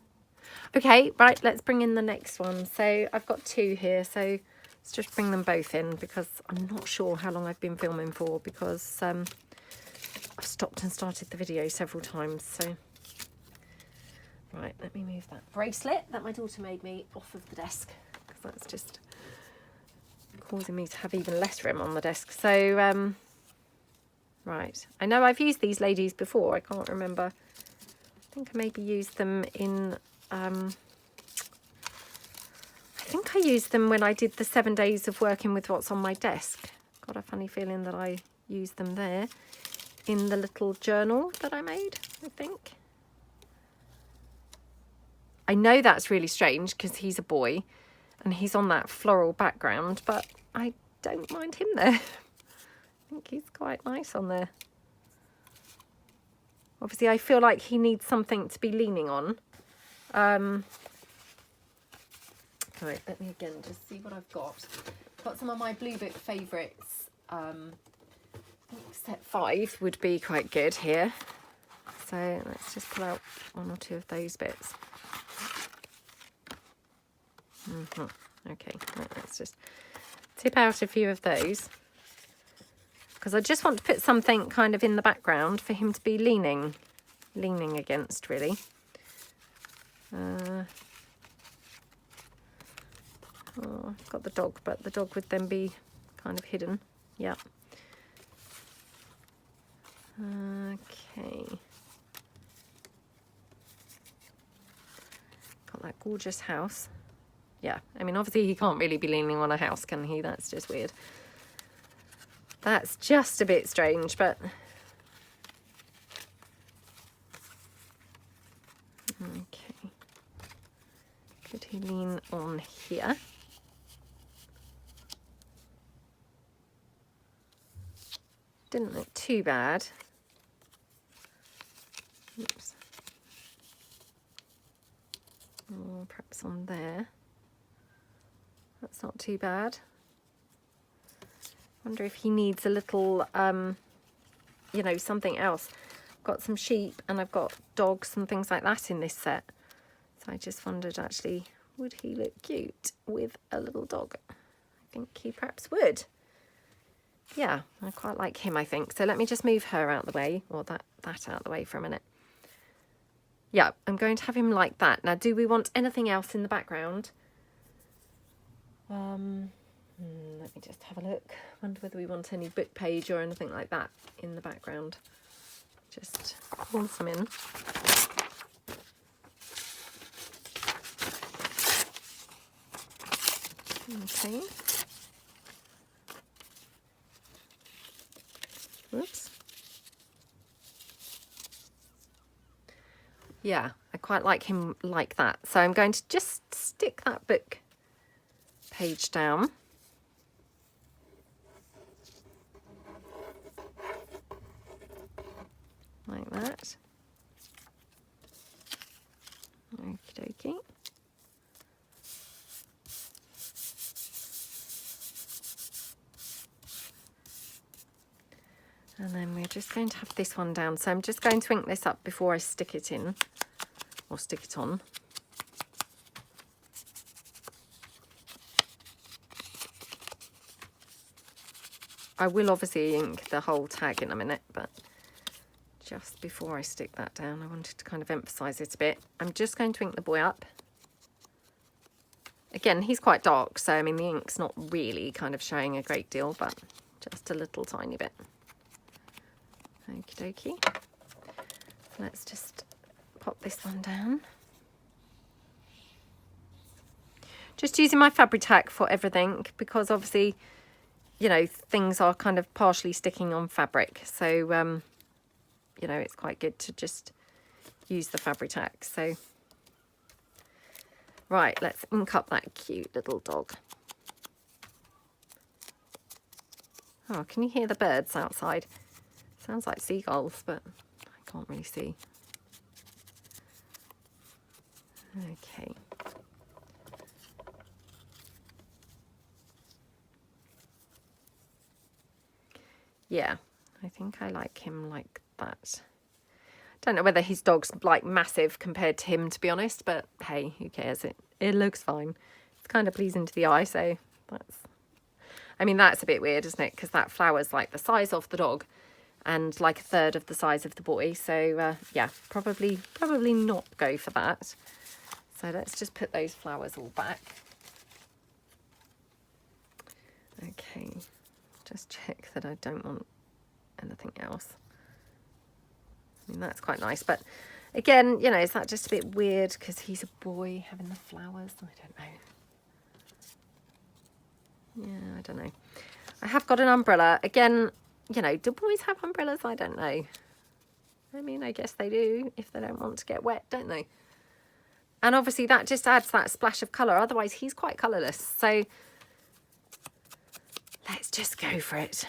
Okay, right, let's bring in the next one. So I've got two here, so let's just bring them both in because I'm not sure how long I've been filming for because I've stopped and started the video several times. So right, let me move that bracelet that my daughter made me off of the desk because that's just causing me to have even less room on the desk. So, right. I know I've used these ladies before. I can't remember. I think I maybe used them in... I think I used them when I did the 7 days of working with what's on my desk. Got a funny feeling that I used them there in the little journal that I made, I think. I know that's really strange because he's a boy and he's on that floral background, but I don't mind him there. I think he's quite nice on there. Obviously, I feel like he needs something to be leaning on. Right, let me again just see what I've got. Got some of my Blue Book favourites. I think set 5 would be quite good here. So let's just pull out 1 or 2 of those bits. Okay, right, let's just tip out a few of those. Because I just want to put something kind of in the background for him to be leaning against, really. Oh, I've got the dog, but the dog would then be kind of hidden. Yeah. Okay. Got that gorgeous house. Yeah, I mean, obviously he can't really be leaning on a house, can he? That's just weird. That's just a bit strange, but... Okay. Could he lean on here? Didn't look too bad. Oops. Oh, perhaps on there. That's not too bad. Wonder if he needs a little, you know, something else. I've got some sheep and I've got dogs and things like that in this set. So I just wondered, actually, would he look cute with a little dog? I think he perhaps would. Yeah, I quite like him, I think. So let me just move her out the way, or that out the way for a minute. Yeah, I'm going to have him like that. Now, do we want anything else in the background? Let me just have a look. Wonder whether we want any book page or anything like that in the background. Just pull some in. Okay. Oops. Yeah, I quite like him like that. So I'm going to just stick that book page down. Like that. Okie dokie. And then we're just going to have this one down. So I'm just going to ink this up before I stick it in, or stick it on. I will obviously ink the whole tag in a minute, but just before I stick that down, I wanted to kind of emphasize it a bit. I'm just going to ink the boy up. Again, he's quite dark, so I mean the ink's not really kind of showing a great deal, but just a little tiny bit. Okie dokie. Let's just pop this one down. Just using my Fabri-Tac for everything, because obviously, you know, things are kind of partially sticking on fabric. So, you know, it's quite good to just use the Fabri-Tac. So, right, let's ink up that cute little dog. Oh, can you hear the birds outside? Sounds like seagulls, but I can't really see. Okay. Yeah, I think I like him like that. Don't know whether his dog's like massive compared to him, to be honest, but hey, who cares? It looks fine. It's kind of pleasing to the eye, so that's... I mean, that's a bit weird, isn't it? Because that flower's like the size of the dog and like a third of the size of the boy. So yeah, probably not go for that. So let's just put those flowers all back. Okay, just check that I don't want anything else. I mean, that's quite nice, but again, you know, is that just a bit weird because he's a boy having the flowers? I don't know. Yeah, I don't know. I have got an umbrella. Again, you know, do boys have umbrellas? I don't know. I mean, I guess they do if they don't want to get wet, don't they? And obviously that just adds that splash of colour. Otherwise, he's quite colourless. So let's just go for it.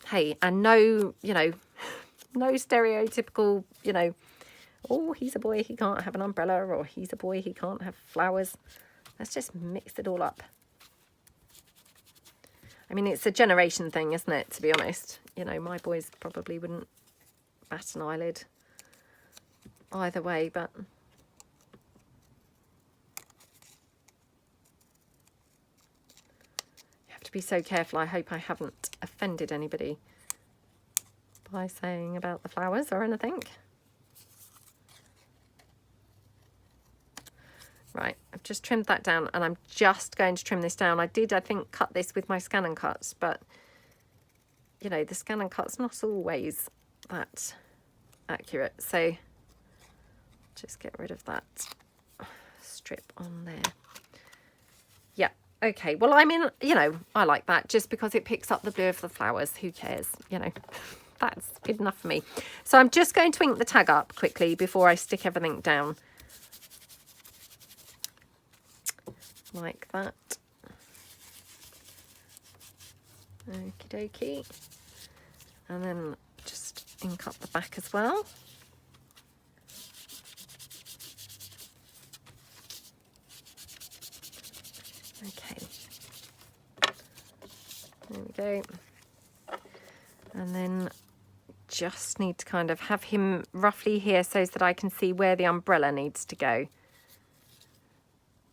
Hey, and no, you know, no stereotypical, you know, oh, he's a boy, he can't have an umbrella, or he's a boy, he can't have flowers. Let's just mix it all up. I mean, it's a generation thing, isn't it, to be honest? You know, my boys probably wouldn't bat an eyelid either way, but... you have to be so careful. I hope I haven't offended anybody by saying about the flowers or anything. Right, I've just trimmed that down, and I'm just going to trim this down. I did, I think, cut this with my Scan and Cut, but, you know, the Scan and Cut's not always that accurate. So just get rid of that strip on there. Yeah, okay. Well, I mean, you know, I like that just because it picks up the blue of the flowers. Who cares? You know, that's good enough for me. So I'm just going to ink the tag up quickly before I stick everything down. Like that. Okie dokie. And then just ink up the back as well. Okay. There we go. And then just need to kind of have him roughly here so that I can see where the umbrella needs to go.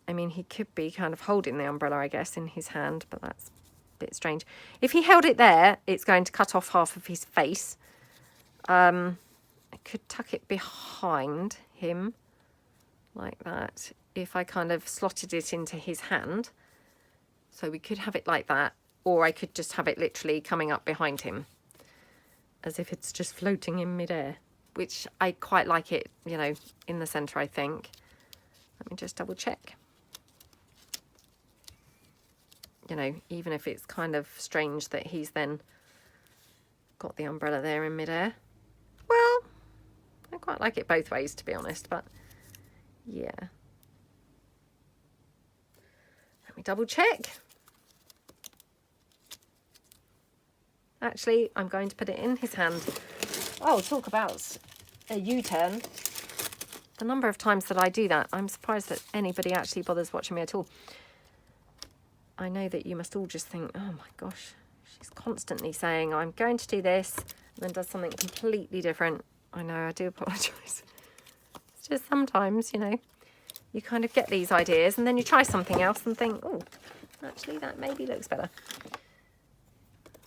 I mean, he could be kind of holding the umbrella, I guess, in his hand, but that's a bit strange. If he held it there, it's going to cut off half of his face. I could tuck it behind him like that if I kind of slotted it into his hand. So we could have it like that, or I could just have it literally coming up behind him as if it's just floating in midair, which I quite like it, you know, in the centre, I think. Let me just double check. You know, even if it's kind of strange that he's then got the umbrella there in midair. Well, I quite like it both ways, to be honest, but yeah. Let me double check. Actually, I'm going to put it in his hand. Oh, talk about a U-turn. The number of times that I do that, I'm surprised that anybody actually bothers watching me at all. I know that you must all just think, oh my gosh, she's constantly saying, I'm going to do this, and then does something completely different. I know, I do apologise. It's just sometimes, you know, you kind of get these ideas and then you try something else and think, oh, actually that maybe looks better.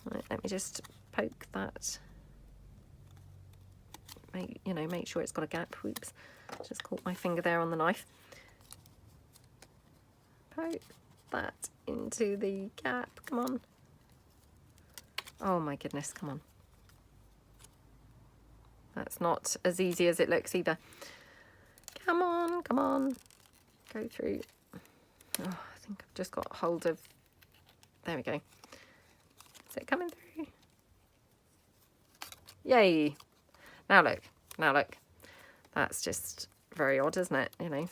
Right, let me just poke that. Make sure it's got a gap. Whoops, just caught my finger there on the knife. Poke that into the gap. Come on. Oh my goodness, come on. That's not as easy as it looks either. Come on, come on. Go through. Oh, I think I've just got hold of... There we go. Is it coming through? Yay. Now look. Now look. That's just very odd, isn't it? You know.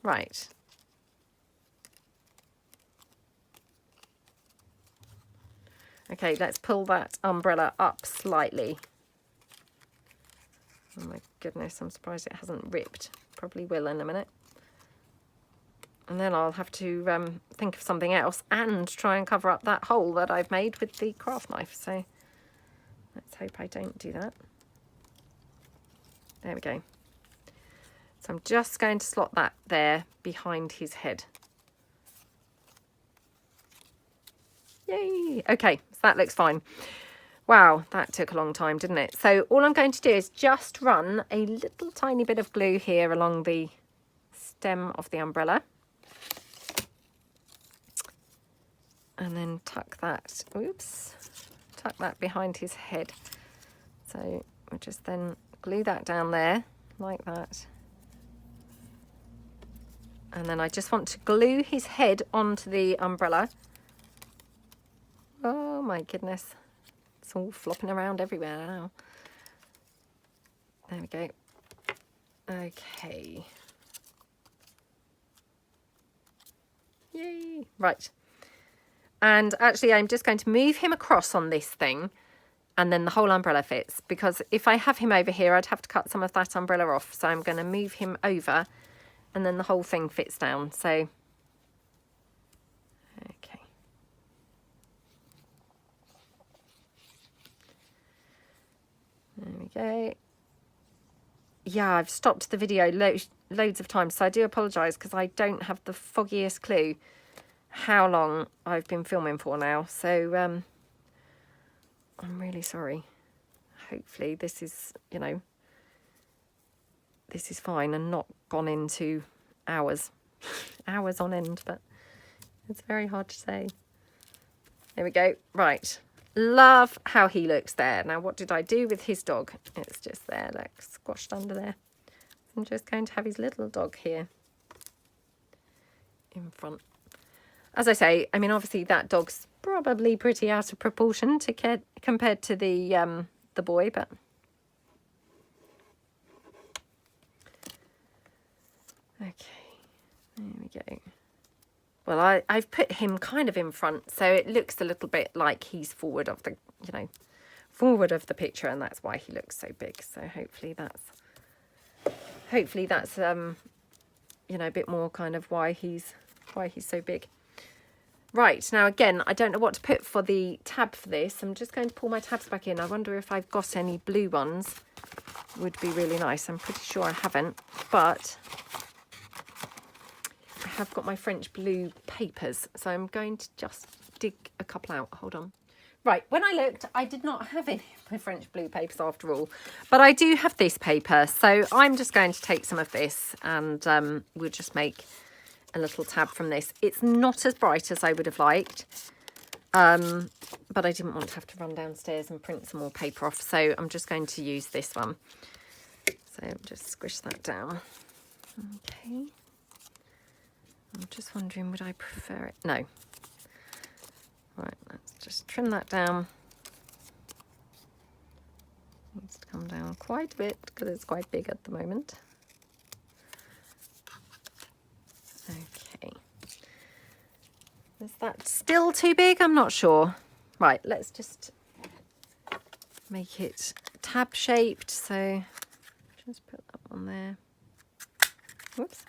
Right. Okay, let's pull that umbrella up slightly. Oh my goodness, I'm surprised it hasn't ripped. Probably will in a minute. And then I'll have to think of something else and try and cover up that hole that I've made with the craft knife. So let's hope I don't do that. There we go. So I'm just going to slot that there behind his head. Yay! Okay, so that looks fine. Wow, that took a long time, didn't it? So all I'm going to do is just run a little tiny bit of glue here along the stem of the umbrella. and then tuck that, oops, tuck that behind his head. So we'll just then glue that down there like that. And then I just want to glue his head onto the umbrella. Oh my goodness. It's all flopping around everywhere now. There we go. Okay. Yay. Right. And actually I'm just going to move him across on this thing and then the whole umbrella fits, because if I have him over here I'd have to cut some of that umbrella off. So I'm going to move him over and then the whole thing fits down. So, okay. There we go. Yeah, I've stopped the video loads of times, so I do apologise because I don't have the foggiest clue how long I've been filming for now. So I'm really sorry. Hopefully this is, you know, this is fine and not gone into hours, hours on end, but it's very hard to say. There we go. Right. Love how he looks there. Now, what did I do with his dog? It's just there, like squashed under there. I'm just going to have his little dog here in front. As I say, I mean, obviously that dog's probably pretty out of proportion to compared to the boy, but okay, there we go. Well, I've put him kind of in front, so it looks a little bit like he's forward of the, you know, forward of the picture, and that's why he looks so big. So hopefully that's you know, a bit more kind of why he's so big. Right, now again, I don't know what to put for the tab for this. I'm just going to pull my tabs back in. I wonder if I've got any blue ones. Would be really nice. I'm pretty sure I haven't, but I have got my French blue papers, so I'm going to just dig a couple out. Hold on. Right, when I looked, I did not have any of my French blue papers after all, but I do have this paper, so I'm just going to take some of this and we'll just make a little tab from this. It's not as bright as I would have liked, but I didn't want to have to run downstairs and print some more paper off, so I'm just going to use this one. So just squish that down. Okay. I'm just wondering, would I prefer it? No. Right, let's just trim that down. Needs to come down quite a bit because it's quite big at the moment. Okay. Is that still too big? I'm not sure. Right, let's just make it tab shaped. So just put that one there. Whoops.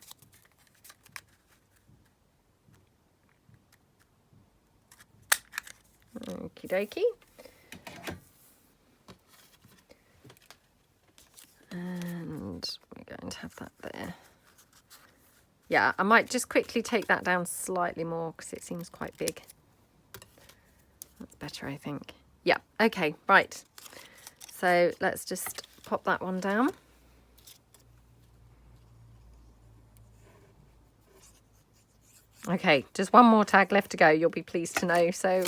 Okie dokie. And we're going to have that there. Yeah, I might just quickly take that down slightly more because it seems quite big. That's better, I think. Yeah, okay, right. So let's just pop that one down. Okay, just one more tag left to go, you'll be pleased to know. So,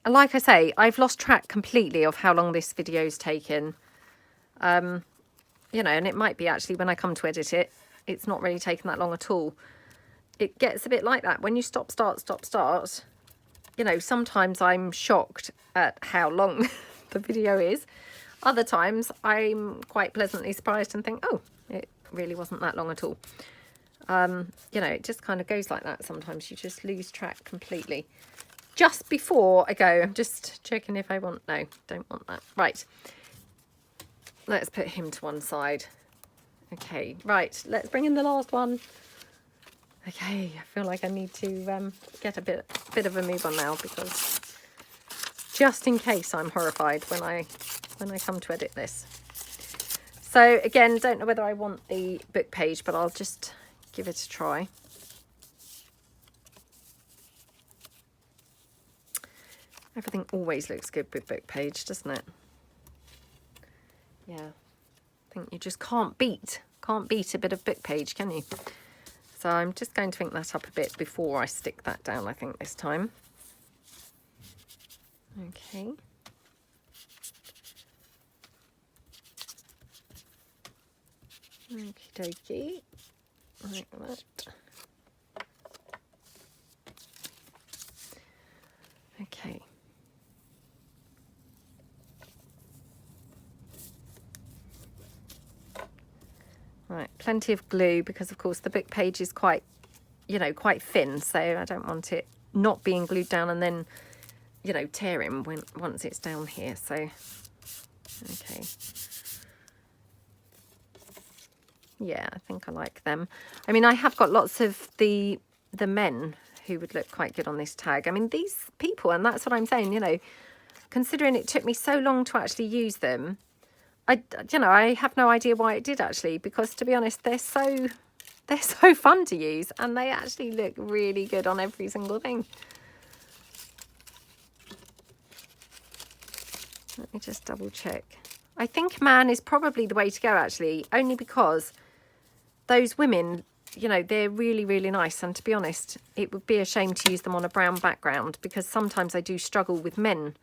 like I say, I've lost track completely of how long this video's taken. You know, and it might be actually when I come to edit it, it's not really taken that long at all. It gets a bit like that. When you stop, start, you know, sometimes I'm shocked at how long the video is. Other times I'm quite pleasantly surprised and think, oh, it really wasn't that long at all. You know, it just kind of goes like that. Sometimes you just lose track completely. Just before I go, I'm just checking if I want, no, don't want that. Right. Let's put him to one side. Okay, right, let's bring in the last one. Okay, I feel like I need to get a bit of a move on now, because just in case I'm horrified when I come to edit this. So again, don't know whether I want the book page, but I'll just give it a try. Everything always looks good with book page, doesn't it? Yeah, I think you just can't beat a bit of book page, can you? So I'm just going to ink that up a bit before I stick that down, I think, this time. Okay. Okie dokie. Like that. Okay. Right, plenty of glue because of course the book page is quite, you know, quite thin, so I don't want it not being glued down and then, you know, tearing once it's down here. So, okay. Yeah, I think I like them. I mean, I have got lots of the men who would look quite good on this tag. I mean, these people, and that's what I'm saying, you know, considering it took me so long to actually use them, I have no idea why it did actually, because to be honest, they're so fun to use and they actually look really good on every single thing. Let me just double check. I think man is probably the way to go actually, only because those women, you know, they're really, really nice. And to be honest, it would be a shame to use them on a brown background because sometimes I do struggle with men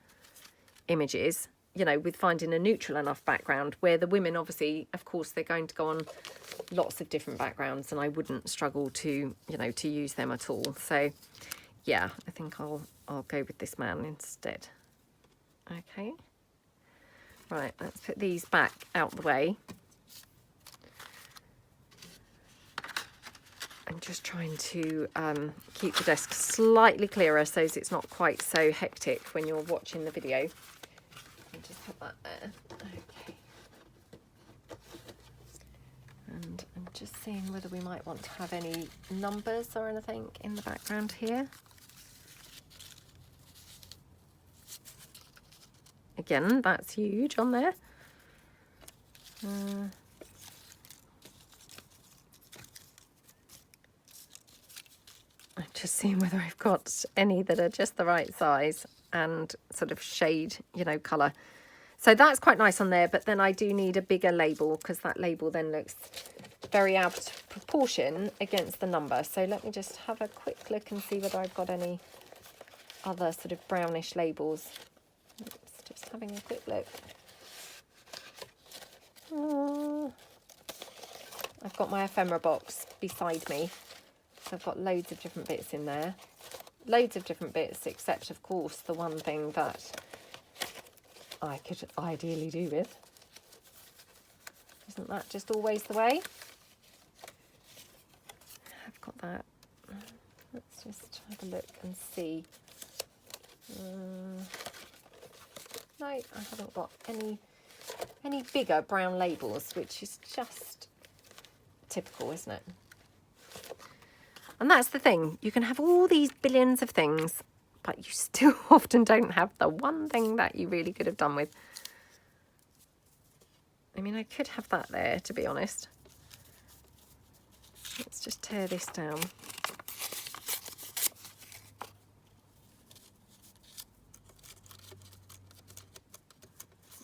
images, you know, with finding a neutral enough background, where the women obviously, of course, they're going to go on lots of different backgrounds and I wouldn't struggle to, you know, to use them at all. So yeah, I think I'll go with this man instead. Okay. Right, let's put these back out the way. I'm just trying to keep the desk slightly clearer so as it's not quite so hectic when you're watching the video. I'll just have that there. Okay. And I'm just seeing whether we might want to have any numbers or anything in the background here. Again, that's huge on there. I'm just seeing whether I've got any that are just the right size and sort of shade, you know, colour. So that's quite nice on there, but then I do need a bigger label because that label then looks very out of proportion against the number. So let me just have a quick look and see whether I've got any other sort of brownish labels. Oops, just having a quick look. I've got my ephemera box beside me. So I've got loads of different bits in there. Loads of different bits, except of course the one thing that I could ideally do with. Isn't that just always the way? I've got that. Let's just have a look and see. No, I haven't got any bigger brown labels, which is just typical, isn't it? And that's the thing, you can have all these billions of things, but you still often don't have the one thing that you really could have done with. I mean, I could have that there, to be honest. Let's just tear this down.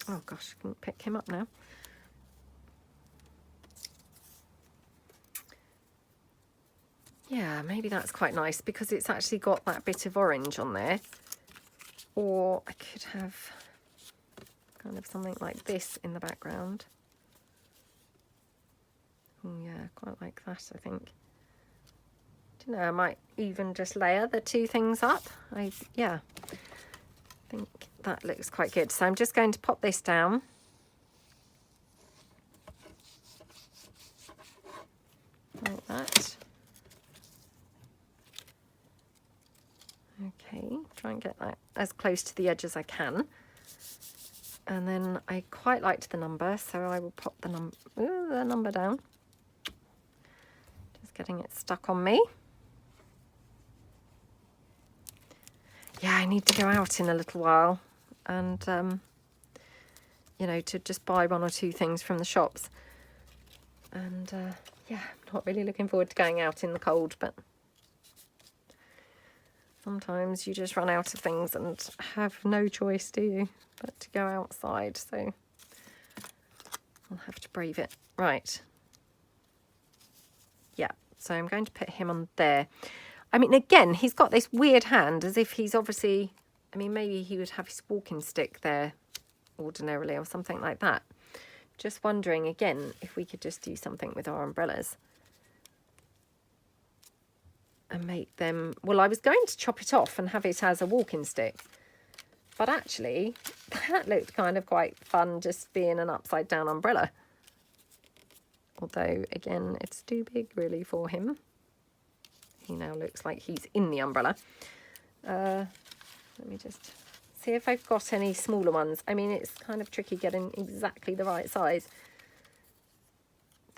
Oh gosh, I can't pick him up now. Yeah, maybe that's quite nice because it's actually got that bit of orange on there. Or I could have kind of something like this in the background. Oh yeah, quite like that, I think. Do you know, I might even just layer the two things up. Yeah, I think that looks quite good. So I'm just going to pop this down. Like that. Okay, try and get that as close to the edge as I can. And then I quite liked the number, so I will pop the number down. Just getting it stuck on me. Yeah, I need to go out in a little while and, you know, to just buy one or two things from the shops. And, yeah, I'm not really looking forward to going out in the cold, but sometimes you just run out of things and have no choice, do you, but to go outside, so I'll have to brave it. Right. Yeah, So I'm going to put him on there. I mean, again, he's got this weird hand as if he's obviously, I mean, maybe he would have his walking stick there ordinarily or something like that. Just wondering again if we could just do something with our umbrellas and make them, well, I was going to chop it off and have it as a walking stick, but actually that looked kind of quite fun, just being an upside down umbrella. Although again, it's too big really for him. He now looks like he's in the umbrella. Let me just see if I've got any smaller ones. I mean, it's kind of tricky getting exactly the right size.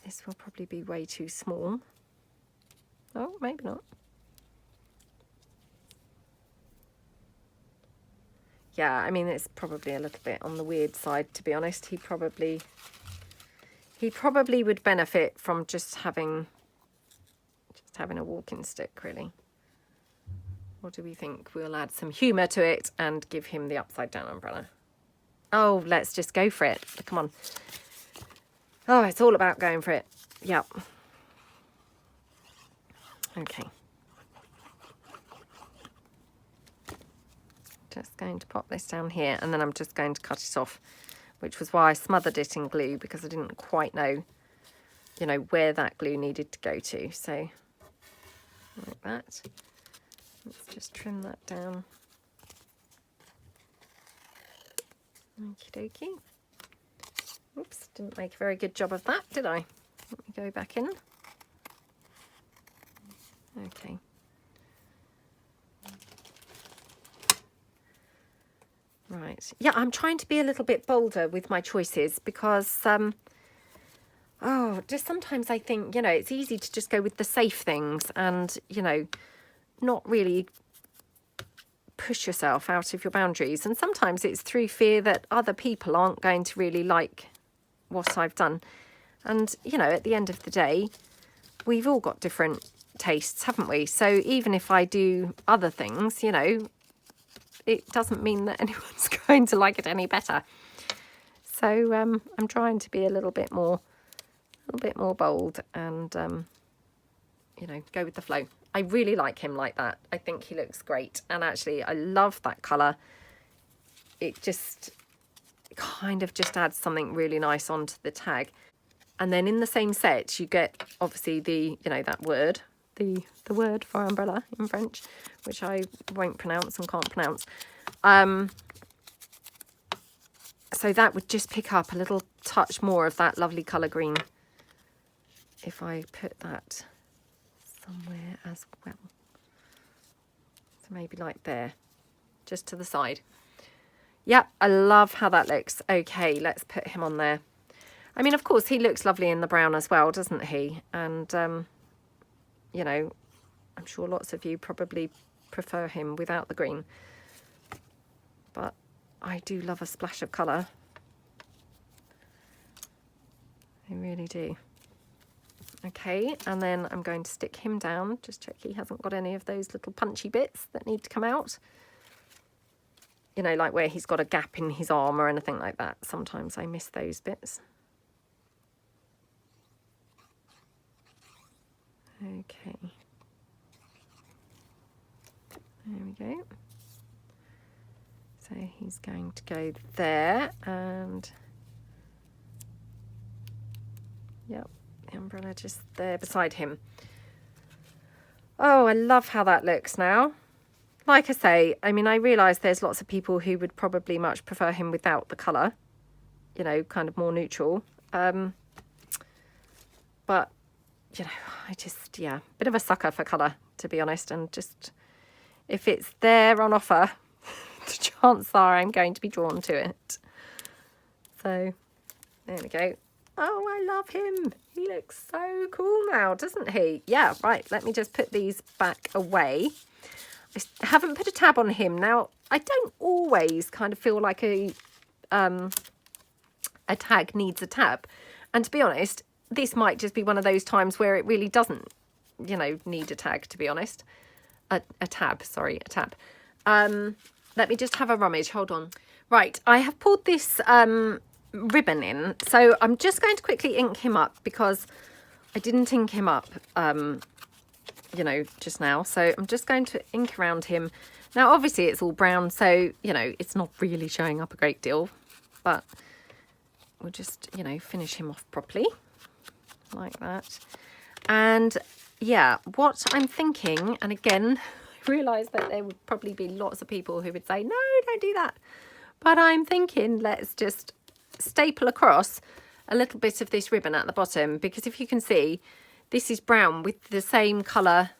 This will probably be way too small. Oh, maybe not. Yeah, I mean, it's probably a little bit on the weird side, to be honest. He probably would benefit from just having a walking stick, really. What do we think? We'll add some humour to it and give him the upside down umbrella. Oh, let's just go for it. Come on. Oh, it's all about going for it. Yep. Okay. Just going to pop this down here, and then I'm just going to cut it off, which was why I smothered it in glue, because I didn't quite know, you know, where that glue needed to go to. So like that. Let's just trim that down. Okie dokie. Oops, didn't make a very good job of that, did I? Let me go back in. Okay. Right. Yeah, I'm trying to be a little bit bolder with my choices because, just sometimes I think, you know, it's easy to just go with the safe things and, you know, not really push yourself out of your boundaries. And sometimes it's through fear that other people aren't going to really like what I've done. And, you know, at the end of the day, we've all got different tastes, haven't we? So even if I do other things, you know, it doesn't mean that anyone's going to like it any better. So I'm trying to be a little bit more bold and, you know, go with the flow. I really like him like that. I think he looks great. And actually, I love that colour. It just kind of just adds something really nice onto the tag. And then in the same set, you get obviously the, you know, that word, the word for umbrella in French, which I won't pronounce and can't pronounce. So that would just pick up a little touch more of that lovely colour green if I put that somewhere as well. So maybe like there, just to the side. Yep, I love how that looks. Okay, let's put him on there. I mean, of course, he looks lovely in the brown as well, doesn't he? And, you know, I'm sure lots of you probably prefer him without the green. But I do love a splash of colour. I really do. Okay, and then I'm going to stick him down. Just check he hasn't got any of those little punchy bits that need to come out. You know, like where he's got a gap in his arm or anything like that. Sometimes I miss those bits. Okay. There we go. So he's going to go there and... Yep, the umbrella just there beside him. Oh, I love how that looks now. Like I say, I mean, I realise there's lots of people who would probably much prefer him without the colour. You know, kind of more neutral. But, you know, I just, yeah, bit of a sucker for colour, to be honest. And just, if it's there on offer, the chances are I'm going to be drawn to it. So, there we go. Oh, I love him. He looks so cool now, doesn't he? Yeah, right. Let me just put these back away. I haven't put a tab on him. Now, I don't always kind of feel like a tag needs a tab. And to be honest, this might just be one of those times where it really doesn't, you know, need a tag, to be honest. A tab. Let me just have a rummage. Hold on. Right, I have pulled this... ribbon in, so I'm just going to quickly ink him up because I didn't ink him up, you know, just now. So I'm just going to ink around him. Now, obviously, it's all brown, so, you know, it's not really showing up a great deal. But we'll just, you know, finish him off properly. Like that. And, yeah, what I'm thinking, and again, I realise that there would probably be lots of people who would say, no, don't do that. But I'm thinking, let's just staple across a little bit of this ribbon at the bottom, because if you can see, this is brown with the same colour,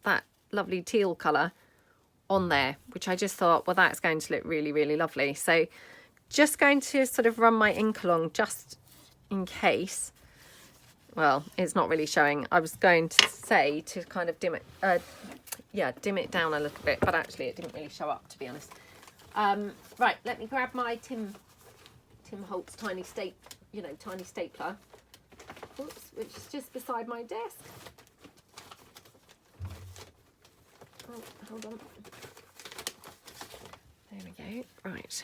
that lovely teal colour on there, which I just thought, well, that's going to look really, really lovely. So just going to sort of run my ink along just in case. Well, it's not really showing. I was going to say to kind of dim it, yeah, dim it down a little bit, but actually it didn't really show up, to be honest. Right, let me grab my Tim Holtz tiny stapler. Oops, which is just beside my desk. Oh, hold on. There we go. Right.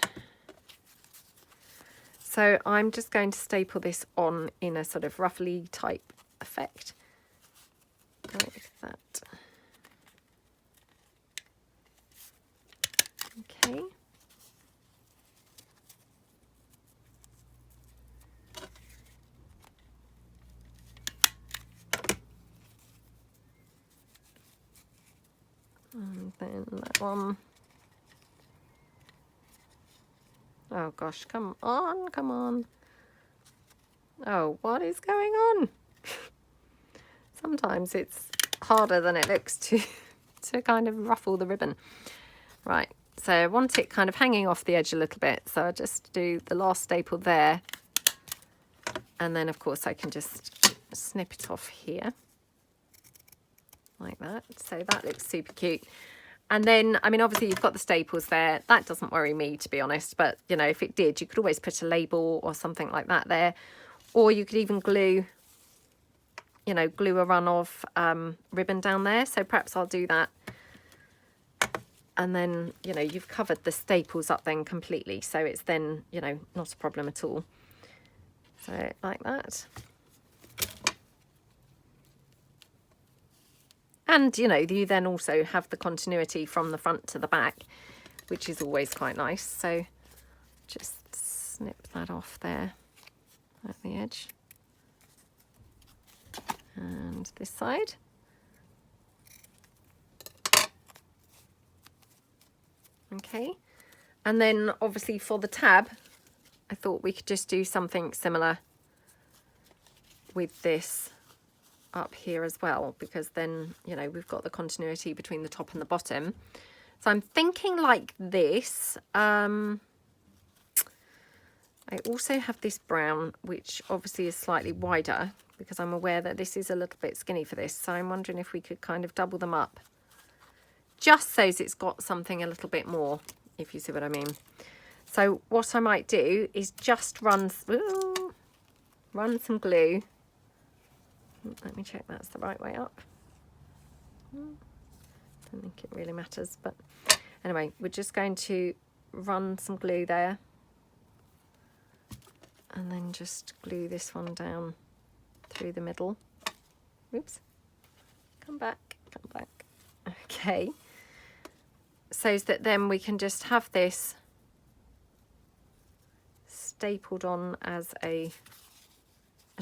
So I'm just going to staple this on in a sort of roughly type effect. Like that. Okay. And then that one. Oh gosh, come on, come on. Oh, what is going on? Sometimes it's harder than it looks to kind of ruffle the ribbon. Right, so I want it kind of hanging off the edge a little bit. So I just do the last staple there. And then of course I can just snip it off here. Like that. So that looks super cute. And then, I mean, obviously you've got the staples there. That doesn't worry me, to be honest. But, you know, if it did, you could always put a label or something like that there. Or you could even glue, you know, glue a run of ribbon down there. So perhaps I'll do that. And then, you know, you've covered the staples up then completely. So it's then, you know, not a problem at all. So like that. And, you know, you then also have the continuity from the front to the back, which is always quite nice. So just snip that off there at the edge. And this side. Okay. And then obviously for the tab, I thought we could just do something similar with this up here as well, because then, you know, we've got the continuity between the top and the bottom. So I'm thinking like this. I also have this brown, which obviously is slightly wider, because I'm aware that this is a little bit skinny for this. So I'm wondering if we could kind of double them up, just so it's got something a little bit more, if you see what I mean. So what I might do is just run some glue. Let me check that's the right way up. Don't think it really matters, but anyway, we're just going to run some glue there. And then just glue this one down through the middle. Oops. Come back, come back. Okay. So that then we can just have this stapled on as a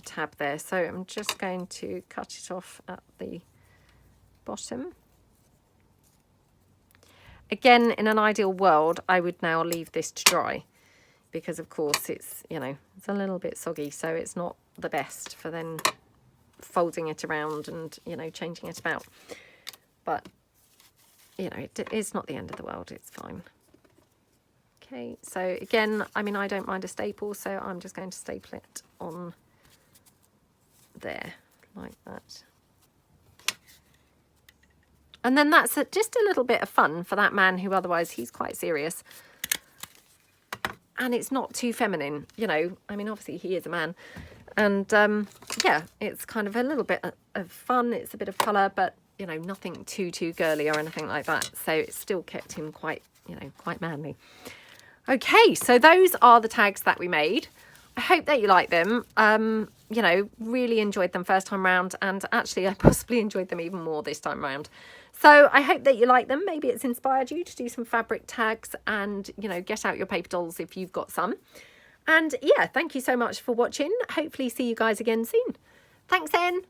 tab there. So I'm just going to cut it off at the bottom. Again, in an ideal world, I would now leave this to dry, because of course it's, you know, it's a little bit soggy, so it's not the best for then folding it around and, you know, changing it about. But, you know, it's not the end of the world, it's fine. Okay, so again, I mean, I don't mind a staple, so I'm just going to staple it on there like that. And then that's just a little bit of fun for that man who otherwise he's quite serious, and it's not too feminine, you know. I mean, obviously he is a man, and yeah, it's kind of a little bit of fun. It's a bit of colour, but, you know, nothing too girly or anything like that, so it still kept him quite, you know, quite manly. Okay, so those are the tags that we made. I hope that you like them. You know, really enjoyed them first time round, and actually I possibly enjoyed them even more this time round. So I hope that you like them. Maybe it's inspired you to do some fabric tags and, you know, get out your paper dolls if you've got some. And yeah, thank you so much for watching. Hopefully see you guys again soon. Thanks then.